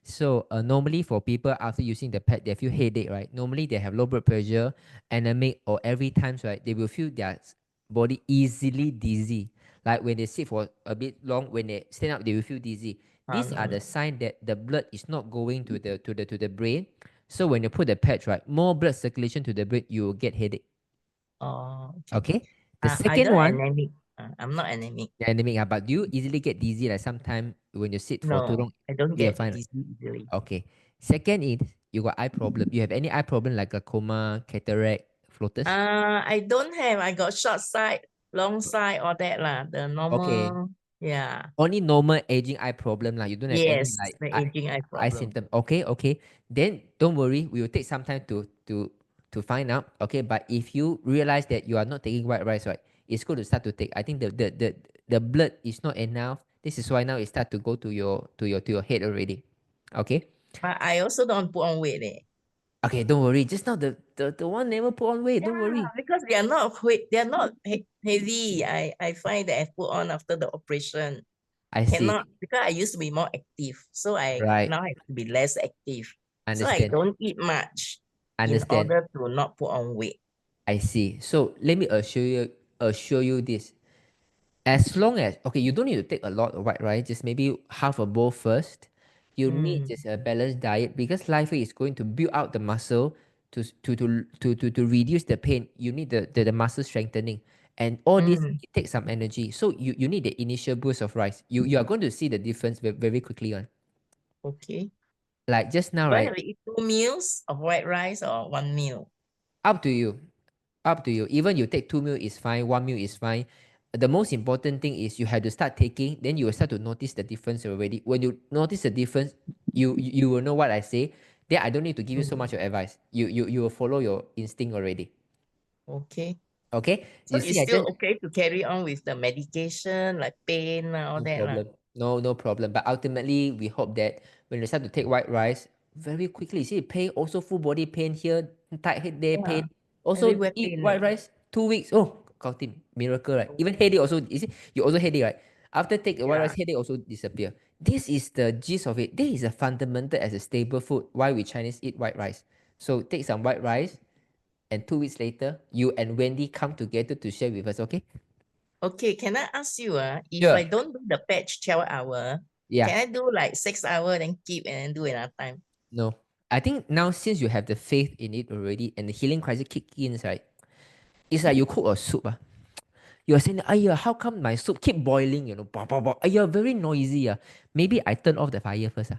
A: So normally for people after using the pad, they feel headache, right? Normally they have low blood pressure, anemic, or every times, right, they will feel their body easily dizzy. Like when they sit for a bit long, when they stand up, they will feel dizzy. These are the signs that the blood is not going to the brain. So when you put the patch, right, more blood circulation to the brain, you will get headache.
E: Oh,
A: Okay. The
E: I
A: second
E: don't
A: one,
E: anemic. I'm not anemic.
A: anemic, but do you easily get dizzy? Like sometimes when you sit for too
E: No,
A: long,
E: I don't
A: you'll
E: get
A: find.
E: dizzy easily.
A: Okay. Second is you got eye problem. You have any eye problem like glaucoma, cataract, floaters?
E: I don't have. I got short sight, long sight, all that lah. The normal.
A: Okay.
E: Yeah.
A: Only normal aging eye problem lah. You don't have any
E: Yes,
A: like
E: the aging eye
A: eye
E: problem.
A: symptom. Okay. Then don't worry. We will take some time to find out. Okay. But if you realize that you are not taking white rice, right, it's good to start to take. I think the blood is not enough. This is why now it start to go to your head already. Okay.
E: But I also don't put on weight.
A: Okay, don't worry. Just now the one never put on weight. Don't worry.
E: Because they are not heavy. I find that I put on after the operation.
A: I see.
E: Cannot, because I used to be more active. So I
A: Right.
E: now have to be less active. So I
A: Understand.
E: don't eat much in
A: Understand.
E: order to not put on weight.
A: I see. So let me assure you this. As long as you don't need to take a lot of white rice, just maybe half a bowl first. You need just a balanced diet, because life is going to build out the muscle to reduce the pain. You need the muscle strengthening. And all this, it takes some energy. So you need the initial boost of rice. You are going to see the difference very quickly on.
E: Okay.
A: Like just now,
E: Do I
A: right?
E: have to eat 2 meals of white rice or 1 meal?
A: Up to you. Up to you. Even you take 2 meal is fine, 1 meal is fine. The most important thing is you have to start taking, then you will start to notice the difference already. When you notice the difference, you will know what I say. Then I don't need to give you so much of advice. You will follow your instinct already.
E: Okay.
A: Okay?
E: So
A: You
E: it's
A: see, I
E: still
A: just
E: okay to carry on with the medication, like pain, all
A: no
E: that.
A: problem. No problem. But ultimately, we hope that when you start to take white rice, very quickly, see pain, also full body pain here, tight head there, pain. Also
E: everywhere
A: eat
E: pain,
A: white rice, 2 weeks. Oh, Kautim, miracle, right? Even headache also, you see, you also headache, right? After take the white rice, headache also disappear. This is the gist of it. This is a fundamental as a stable food. Why we Chinese eat white rice. So take some white rice, And 2 weeks later, you and Wendy come together to share with us, okay?
E: Okay, can I ask you, if
A: Sure.
E: I don't do the patch 12 hour,
A: Yeah.
E: can I do like 6 hour, then keep and then do another time?
A: No. I think now since you have the faith in it already and the healing crisis kick in, right? It's like you cook a soup. You're saying, Aya, how come my soup keep boiling? You know, bah, bah, bah. Aya, very noisy. Maybe I turn off the fire first.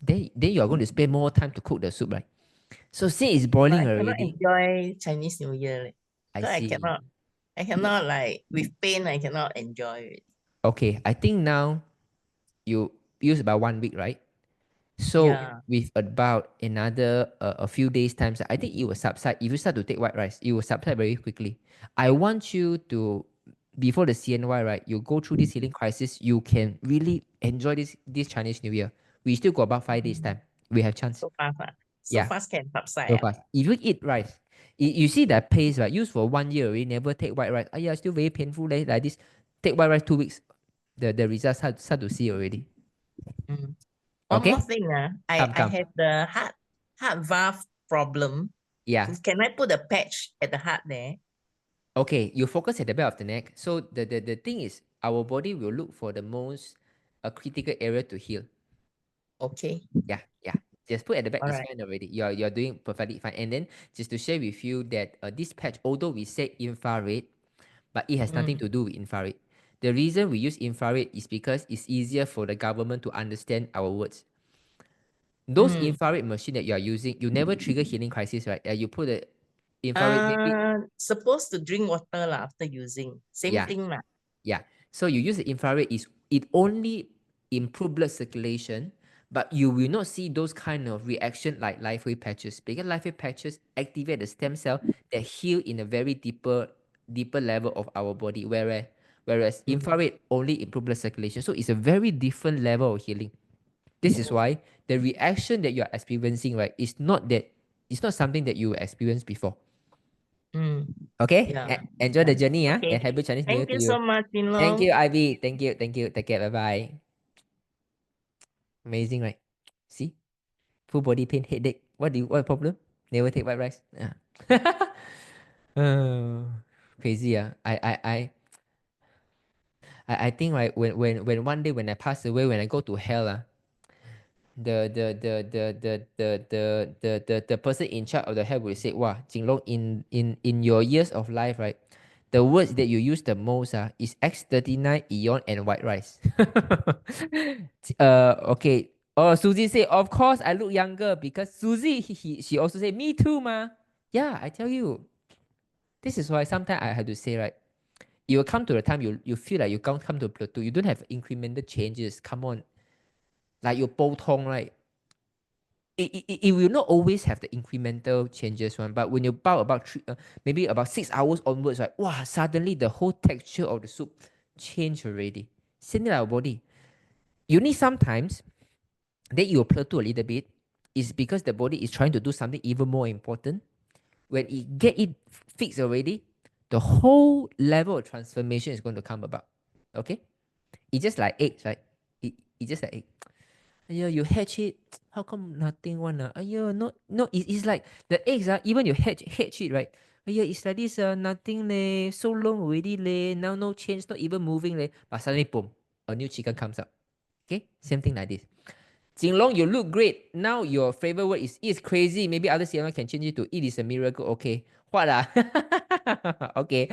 A: Then you're going to spend more time to cook the soup, right? So since it's
E: But
A: boiling
E: I cannot
A: already,
E: enjoy Chinese New Year.
A: I
E: So I
A: see.
E: cannot like with pain, I cannot enjoy it.
A: Okay, I think now you use about 1 week, right? So
E: Yeah.
A: with about another a few days times, I think it will subside. If you start to take white rice, it will subside very quickly. I want you to, before the CNY, right, you go through this healing crisis, you can really enjoy this Chinese New Year. We still got about 5 days time. We have chance.
E: So fast, so
A: Yeah.
E: fast can subside.
A: So fast. If you eat rice, you see that pace, right? Use for 1 year already, never take white rice. Yeah, still very painful like this. Take white rice 2 weeks. The results start to see already.
E: Mm. One
A: Okay?
E: more thing, I
A: Come.
E: have the heart valve problem.
A: Yeah.
E: Can I put a patch at the heart there?
A: Okay, you focus at the back of the neck. So the thing is, our body will look for the most critical area to heal.
E: Okay.
A: Yeah. Just put at the back.
E: All
A: It's
E: right.
A: fine already. You're doing perfectly fine. And then just to share with you that this patch, although we say infrared, but it has nothing to do with infrared. The reason we use infrared is because it's easier for the government to understand our words. Those infrared machine that you are using, you never trigger healing crisis, right? You put the infrared maybe.
E: Supposed to drink water after using. Same
A: Yeah.
E: thing.
A: Yeah. So you use the infrared, it only improve blood circulation, but you will not see those kind of reaction like LifeWave patches, because LifeWave patches activate the stem cell that heal in a very deeper level of our body, whereas infrared only improve blood circulation. So it's a very different level of healing. This is why the reaction that you are experiencing, right, it's not something that you experienced before. Okay?
E: Yeah.
A: Enjoy the journey,
E: Okay.
A: and happy Chinese New Year
E: Thank
A: to
E: you
A: you.
E: so much, Jinlong.
A: Thank you, Ivy. Thank you. Take care. Bye-bye. Amazing, right? See? Full body pain, headache. What problem? Never take white rice. Crazy. I think, right, when one day when I pass away, when I go to hell, the person in charge of the hell will say, wow, Jinlong, in your years of life, right, the words that you use the most is X39, Eon, and white rice. Okay. Oh, Susie say, of course I look younger, because Susie, she also say, me too, ma. Yeah, I tell you. This is why sometimes I have to say, right, you will come to the time you feel like you can't come to a plateau. You don't have incremental changes. Come on. Like your tong, right? It will not always have the incremental changes one, but when you bow about maybe about 6 hours onwards, right? Wow, suddenly the whole texture of the soup changed already. Same like our body. You need sometimes that you plateau a little bit is because the body is trying to do something even more important. When it get it fixed already, the whole level of transformation is going to come about. Okay? It's just like eggs, right? It's just like egg. You hatch it. How come nothing one? No. It's like the eggs. Even you hatch it, right? It's like this. Nothing leh. So long already leh. Now no change, not even moving leh. But suddenly, boom, a new chicken comes up. Okay, same thing like this. Jinlong, you look great. Now your favorite word is "it's crazy." Maybe other CMI can change it to "it is a miracle." Okay, what okay,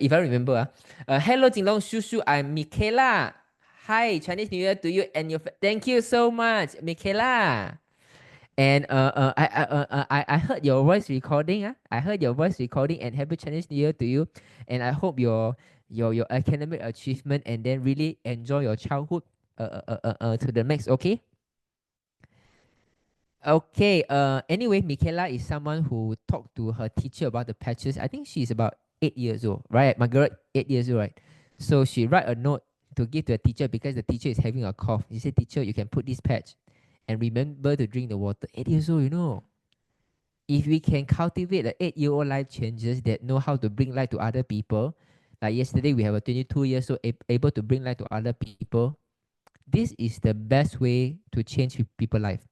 A: if I remember. Hello, Jinlong Shushu. I'm Michaela. Hi, Chinese New Year to you and your. Thank you so much, Michaela. And I heard your voice recording. I heard your voice recording, and happy Chinese New Year to you. And I hope your academic achievement, and then really enjoy your childhood to the max. Okay. Okay. Anyway, Michaela is someone who talked to her teacher about the patches. I think she's about 8 years old, right? Margaret, 8 years old, right? So she write a note to give to the teacher because the teacher is having a cough. She said, "Teacher, you can put this patch, and remember to drink the water." 8 years old, you know. If we can cultivate the 8-year-old life changes that know how to bring light to other people, like yesterday we have a 22 years old able to bring light to other people. This is the best way to change people's life.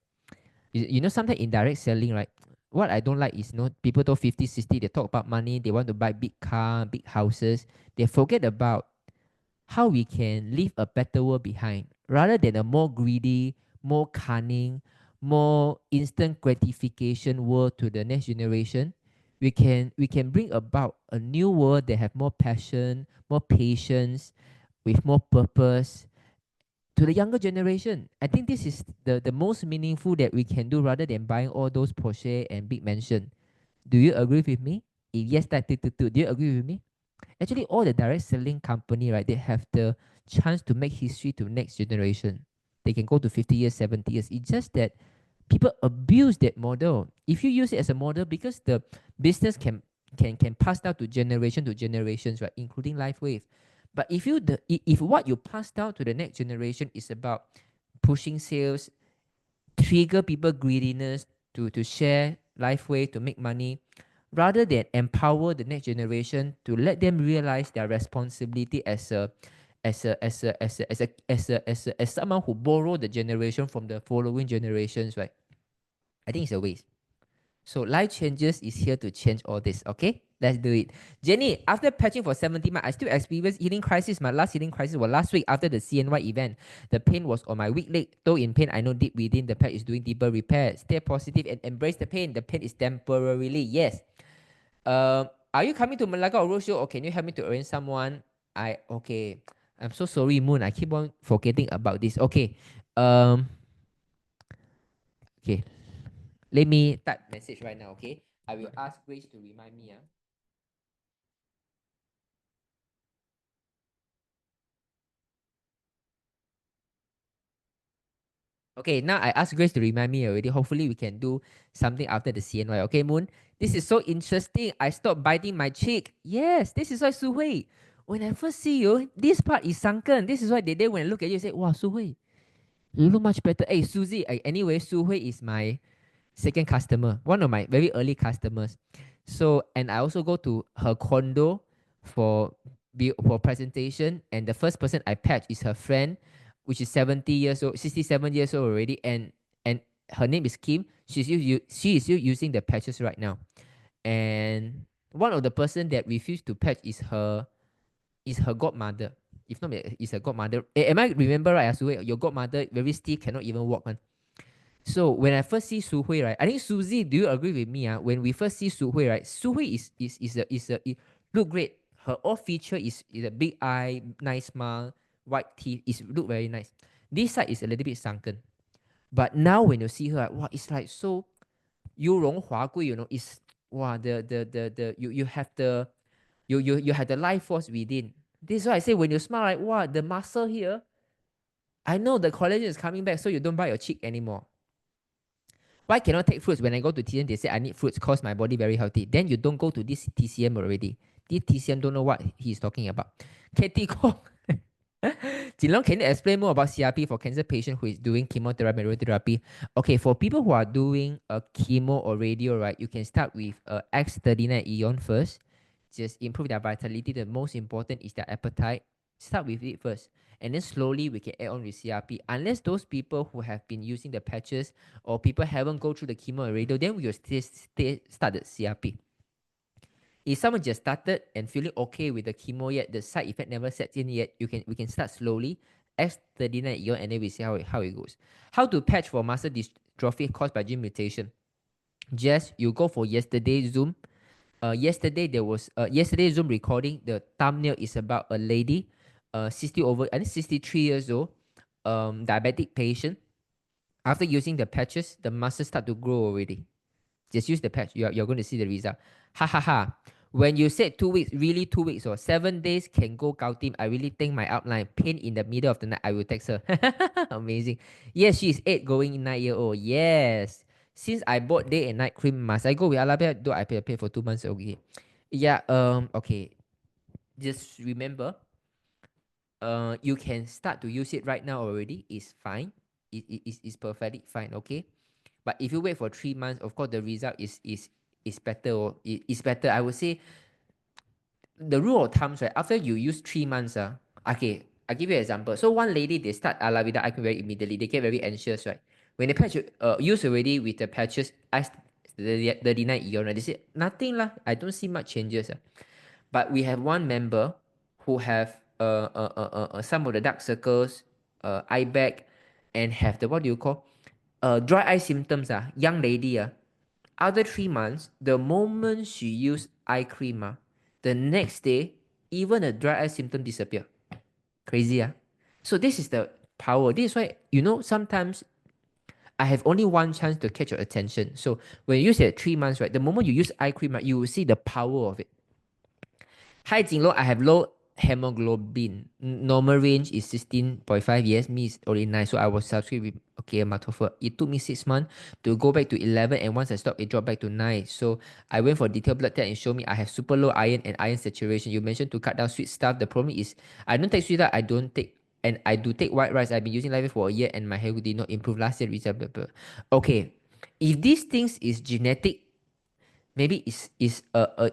A: You know, sometimes in direct selling, right? what I don't like is, people talk 50, 60, they talk about money, they want to buy big car, big houses. They forget about how we can leave a better world behind, rather than a more greedy, more cunning, more instant gratification world to the next generation. We can bring about a new world that have more passion, more patience, with more purpose to the younger generation. I think this is the most meaningful that we can do, rather than buying all those Porsche and big mansion. Do you agree with me? If yes, do you agree with me? Actually, all the direct selling company, right, they have the chance to make history to next generation. They can go to 50 years, 70 years. It's just that people abuse that model. If you use it as a model, because the business can pass down to generations, right, including life wave. But if what you pass down to the next generation is about pushing sales, trigger people greediness to share life wave, to make money, rather than empower the next generation to let them realize their responsibility as someone who borrow the generation from the following generations, right? I think it's a waste. So life changes is here to change all this. Okay, let's do it. Jenny, after patching for 70 months, I still experience healing crisis. My last healing crisis was last week after the CNY event. The pain was on my weak leg. Though in pain, I know deep within the patch is doing deeper repair. Stay positive and embrace the pain. The pain is temporarily. Yes. Are you coming to Malacca or Roadshow, or can you help me to arrange someone? Okay. I'm so sorry, Moon. I keep on forgetting about this. Okay. Okay. Let me type message right now, okay? I will ask Grace to remind me. Okay, now I asked Grace to remind me already. Hopefully, we can do something after the CNY. Okay, Moon? This is so interesting. I stopped biting my cheek. Yes, this is why Su Hui. When I first see you, this part is sunken. This is why the day when I look at you, I say, wow, Su Hui, you look much better. Hey, Suzy. Anyway, Su Hui is my second customer, one of my very early customers. So, and I also go to her condo for presentation, and the first person I patch is her friend, which is 70 years old, 67 years old already, and her name is Kim. She is still using the patches right now. And one of the person that refused to patch is her godmother. If not, is her godmother. Am I remember right, Asuhe? Your godmother very stiff, cannot even walk, man. So when I first see Su Hui, right, I think Suzy, do you agree with me? When we first see Su Hui, right, Su Hui look great. Her all feature is a big eye, nice smile, white teeth. Is look very nice. This side is a little bit sunken, but now when you see her, wow, it's like so 优容华贵, it's wow, you have the you have the life force within. This is why I say when you smile, like wow, the muscle here, I know the collagen is coming back, so you don't bite your cheek anymore. Why cannot take fruits? When I go to TCM, they say I need fruits because my body very healthy. Then you don't go to this TCM already. This TCM don't know what he's talking about. Ketiga. Jinlong, can you explain more about CRP for cancer patient who is doing chemotherapy and radiotherapy? Okay, for people who are doing a chemo or radio, right, you can start with X39 Eon first. Just improve their vitality. The most important is their appetite. Start with it first. And then slowly we can add on with CRP. Unless those people who have been using the patches or people haven't go through the chemo and radio, then we will start the CRP. If someone just started and feeling okay with the chemo yet, the side effect never sets in yet, we can start slowly, X39 Eon, and then we see how it goes. How to patch for muscle dystrophy caused by gene mutation? Just you go for yesterday's Zoom. Yesterday's Zoom recording, the thumbnail is about a lady, 63 years old, diabetic patient. After using the patches, the muscles start to grow already. Just use the patch. You're going to see the result. Ha ha ha. When you said 2 weeks, really 2 weeks or 7 days can go team. I really think my outline pain in the middle of the night. I will text her. Amazing. Yes, she is 8 going 9-year-old. Yes. Since I bought day and night cream, must I go with Alabia? Do I pay for 2 months? Okay. Yeah. Okay. Just remember, you can start to use it right now already. It's fine. It's perfectly fine. Okay. But if you wait for 3 months, of course, the result is better. Or it's better. I would say the rule of thumb, right? After you use 3 months, okay, I'll give you an example. So one lady, they start Alavida very immediately. They get very anxious, right? When the patch use already with the patches, 39 eon, right? They say nothing lah. I don't see much changes. But we have one member who have some of the dark circles, eye bag, and have the what do you call dry eye symptoms. Young lady. After 3 months, the moment she used eye cream, the next day, even the dry eye symptom disappear. Crazy. So this is the power. This is why, sometimes I have only one chance to catch your attention. So when you use it at 3 months, right, the moment you use eye cream, you will see the power of it. Hi Jinlong, I have low hemoglobin. Normal range is 16.5. Yes, me is already 9. So I was subscribed with Matoffer. It took me 6 months to go back to 11, and once I stopped, it dropped back to 9. So I went for detailed blood test and showed me I have super low iron and iron saturation. You mentioned to cut down sweet stuff. The problem is I don't take sweet stuff. I don't take, and I do take white rice. I've been using Live for a year and my hair did not improve last year. Okay, if these things is genetic, maybe is a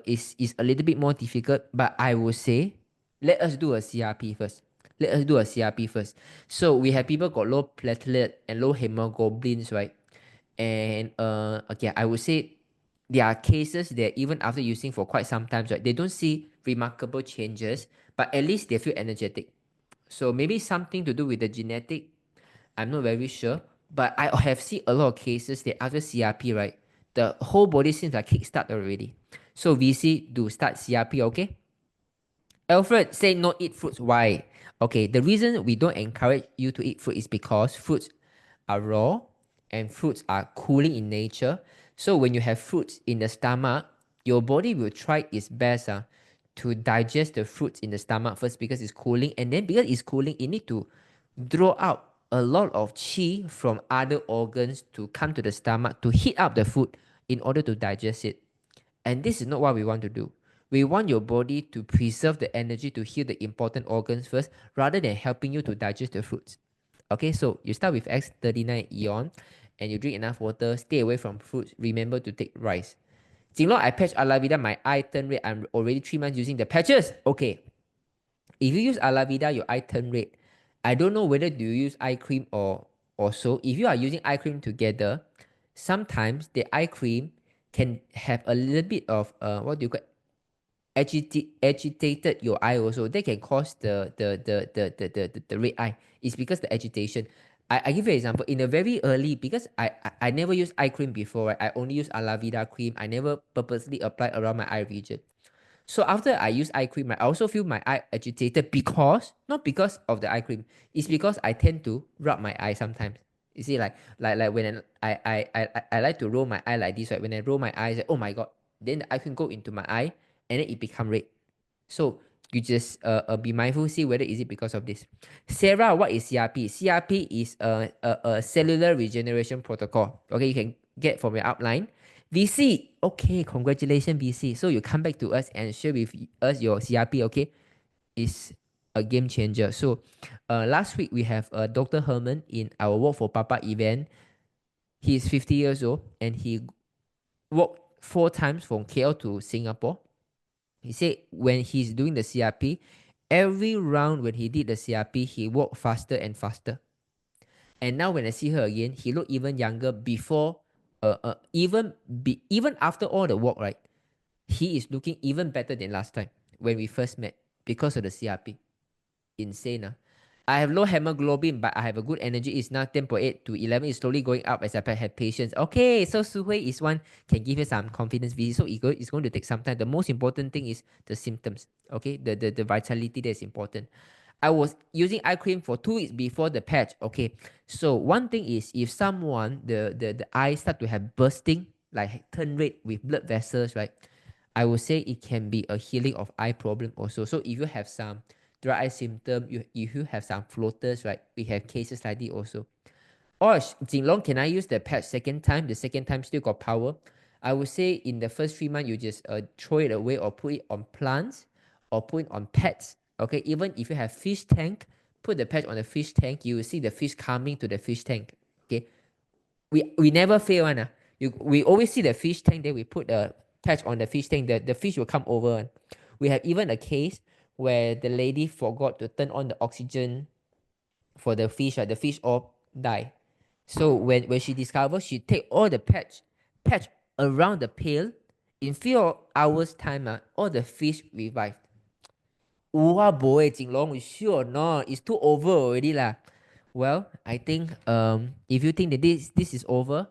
A: little bit more difficult, but I would say let us do a CRP first. So we have people got low platelet and low hemoglobins, right? And okay, I would say there are cases that even after using for quite some time, right, they don't see remarkable changes, but at least they feel energetic. So maybe something to do with the genetic. I'm not very sure, but I have seen a lot of cases that after CRP, right, the whole body seems like kickstart already. So VC, do start CRP, okay? Alfred say no eat fruits. Why? Okay, the reason we don't encourage you to eat fruit is because fruits are raw and fruits are cooling in nature. So when you have fruits in the stomach, your body will try its best to digest the fruits in the stomach first because it's cooling, and then because it's cooling, it need to draw out a lot of qi from other organs to come to the stomach to heat up the food in order to digest it. And this is not what we want to do. We want your body to preserve the energy to heal the important organs first rather than helping you to digest the fruits. Okay, so you start with X39 eon and you drink enough water, stay away from fruits, remember to take rice. Jinlong, I patch Alavida, my eye turn red. I'm already 3 months using the patches. Okay, if you use Alavida, your eye turn red. I don't know whether do you use eye cream or so. If you are using eye cream together, sometimes the eye cream can have a little bit of what do you call agitated your eye also. That can cause the red eye. It's because the agitation. I give you an example. In the very early, because I never used eye cream before, right? I only use Alavida cream. I never purposely apply around my eye region. So after I use eye cream, I also feel my eye agitated not because of the eye cream. It's because I tend to rub my eye sometimes. You see, like when I like to roll my eye like this, right? When I roll my eyes, like, oh my god, then the eye cream go into my eye and then it become red. So you just be mindful, see whether is it because of this. Sarah, what is CRP? CRP is a cellular regeneration protocol. Okay, you can get from your outline. VC, okay, congratulations VC. So you come back to us and share with us your CRP, okay? It's a game changer. So last week we have Dr. Herman in our Walk for Papa event. He's 50 years old and he walked 4 times from KL to Singapore. He said when he's doing the CRP, every round when he did the CRP, he walked faster and faster. And now when I see her again, he looked even younger before, even after all the walk, right? He is looking even better than last time when we first met because of the CRP. Insane. I have low hemoglobin, but I have a good energy. It's now 10.8 to 11. It's slowly going up as I have patience. Okay, so Suhui is one can give you some confidence. So it's going to take some time. The most important thing is the symptoms. Okay, the vitality that is important. I was using eye cream for 2 weeks before the patch. Okay, so one thing is if someone the eye start to have bursting, like turn red with blood vessels, right? I would say it can be a healing of eye problem also. So if you have some dry eye symptom, if you have some floaters, right? We have cases like this also. Or Jinlong, can I use the patch second time? The second time still got power. I would say in the first 3 months, you just throw it away or put it on plants or put it on pets. Okay, even if you have fish tank, put the patch on the fish tank, you will see the fish coming to the fish tank. Okay, we never fail one. We always see the fish tank, then we put the patch on the fish tank, the fish will come over. We have even a case where the lady forgot to turn on the oxygen for the fish, the fish all die. So when she discovered, she take all the patch around the pail, in few hours time, all the fish revived. Wow boy, Jinlong, you sure or not? It's too over already lah. Well, I think if you think that this is over,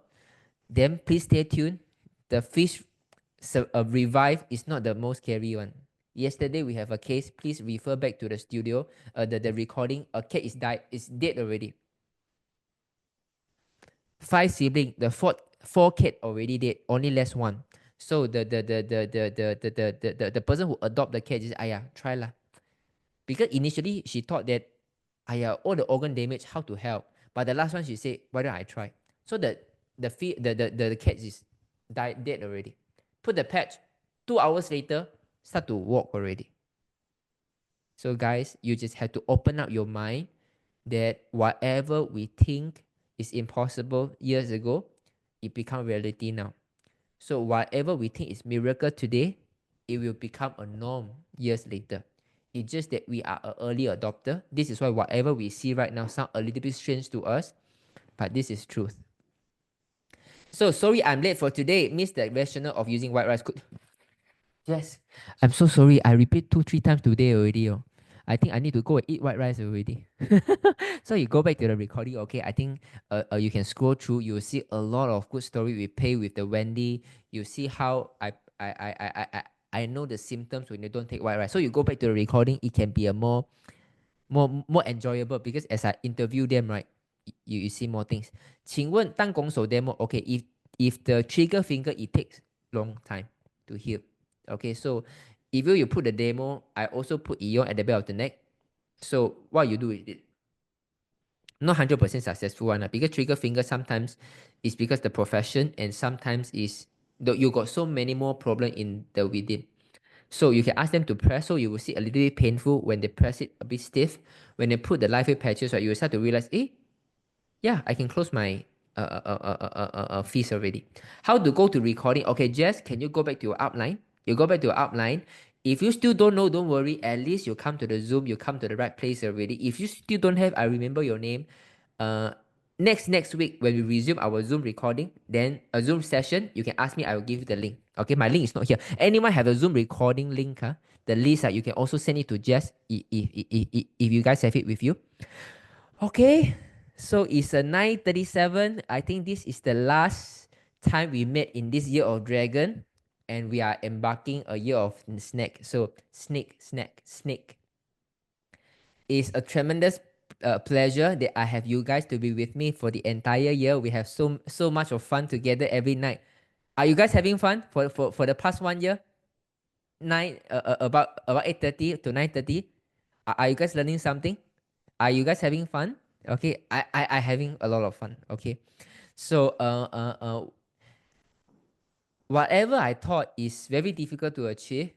A: then please stay tuned. The fish revive is not the most scary one. Yesterday we have a case. Please refer back to the studio. The recording. A cat is dead already. 5 siblings. The four cat already dead. Only less one. So the person who adopt the cat just try lah. Because initially she thought that all the organ damage, how to help. But the last one she said, why don't I try? So the cat is dead already. Put the patch. 2 hours later, start to walk already. So guys, you just have to open up your mind that whatever we think is impossible years ago, it become reality now. So whatever we think is miracle today, it will become a norm years later. It's just that we are an early adopter. This is why whatever we see right now sound a little bit strange to us, but this is truth. So sorry I'm late for today. Missed the rationale of using white rice. Yes, I'm so sorry. I repeat 2-3 times today already. I think I need to go and eat white rice already. So you go back to the recording, okay? I think you can scroll through. You'll see a lot of good story we pay with the Wendy. You see how I know the symptoms when you don't take white rice. So you go back to the recording. It can be a more enjoyable because as I interview them, right, you see more things. 请问弹弓手 demo, okay? If the trigger finger, it takes long time to heal. Okay, so if you put the demo, I also put ion at the back of the neck. So what you do with it? Not 100% successful one, because trigger finger sometimes is because the profession, and sometimes is you got so many more problem in the within. So you can ask them to press, so you will see a little bit painful when they press it, a bit stiff. When they put the live weight patches, right, you will start to realize, yeah, I can close my fist already. How to go to recording? Okay, Jess, can you go back to your outline? You go back to your outline. If you still don't know, don't worry. At least you come to the Zoom, you come to the right place already. If you still don't have, I remember your name. Next week when we resume our Zoom recording, then a Zoom session, you can ask me. I will give you the link. Okay, my link is not here. Anyone have a Zoom recording link? The list, you can also send it to Jess if you guys have it with you. Okay, so it's a 9:37. I think this is the last time we met in this year of dragon, and we are embarking a year of snake. So snake. It's a tremendous pleasure that I have you guys to be with me for the entire year. We have so much of fun together every night. Are you guys having fun for the past 1 year? About 8:30 to 9:30. Are you guys learning something? Are you guys having fun? Okay, I having a lot of fun. Okay, so whatever I thought is very difficult to achieve,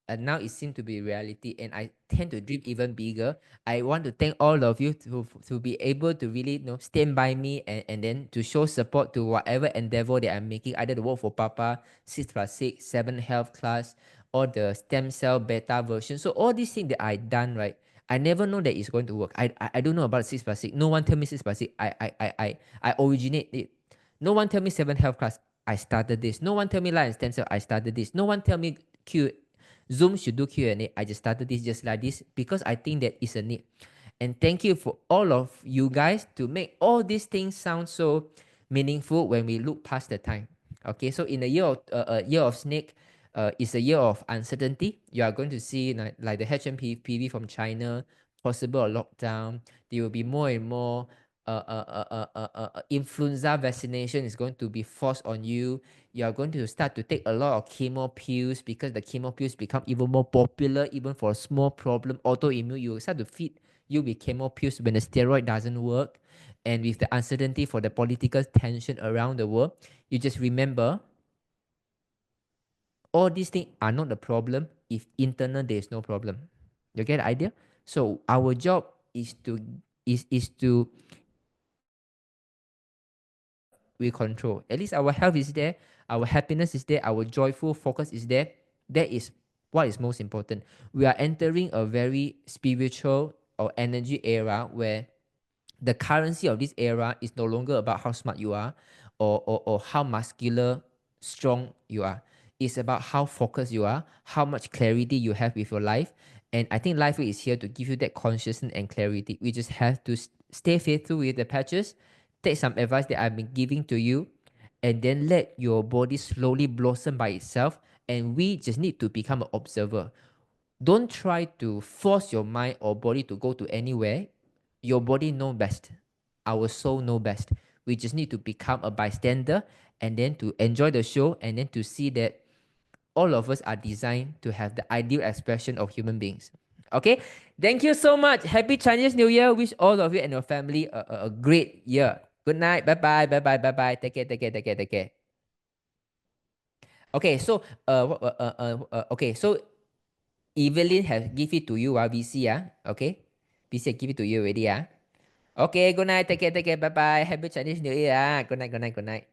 A: and now it seems to be reality, and I tend to dream even bigger. I want to thank all of you to be able to really stand by me, and then to show support to whatever endeavor that I'm making, either the work for Papa, 6+6, 7 health class, or the stem cell beta version. So all these things that I done, right, I never know that it's going to work. I don't know about 6+6. No one tell me 6+6. I originate it. No one tell me 7 health class. I started this. No one tell me Lion Stem Cell. I started this. No one tell me Zoom should do QnA. I just started this just like this because I think that is a need. And thank you for all of you guys to make all these things sound so meaningful when we look past the time. Okay, so in a year of snake, it's a year of uncertainty. You are going to see like the HMPV from China, possible lockdown. There will be more and more influenza vaccination is going to be forced on you. You are going to start to take a lot of chemo pills because the chemo pills become even more popular, even for a small problem. Autoimmune, you start to feed you with chemo pills when the steroid doesn't work. And with the uncertainty for the political tension around the world, you just remember all these things are not the problem if internal there is no problem. You get the idea? So our job is to we control. At least our health is there, our happiness is there, our joyful focus is there. That is what is most important. We are entering a very spiritual or energy era where the currency of this era is no longer about how smart you are or how muscular strong you are. It's about how focused you are, how much clarity you have with your life. And I think Life is here to give you that consciousness and clarity. We just have to stay faithful with the patches, take some advice that I've been giving to you, and then let your body slowly blossom by itself. And we just need to become an observer. Don't try to force your mind or body to go to anywhere. Your body know best. Our soul know best. We just need to become a bystander and then to enjoy the show and then to see that all of us are designed to have the ideal expression of human beings. Okay, thank you so much. Happy Chinese New Year. Wish all of you and your family a great year. Good night. Bye bye. Bye bye. Bye bye. Take care. Take care. Take care. Take care. Okay, so okay, so Evelyn has give it to you, VC, okay? VC give it to you already, Okay, good night, take care, bye bye. Happy Chinese New Year, Good night, good night, good night.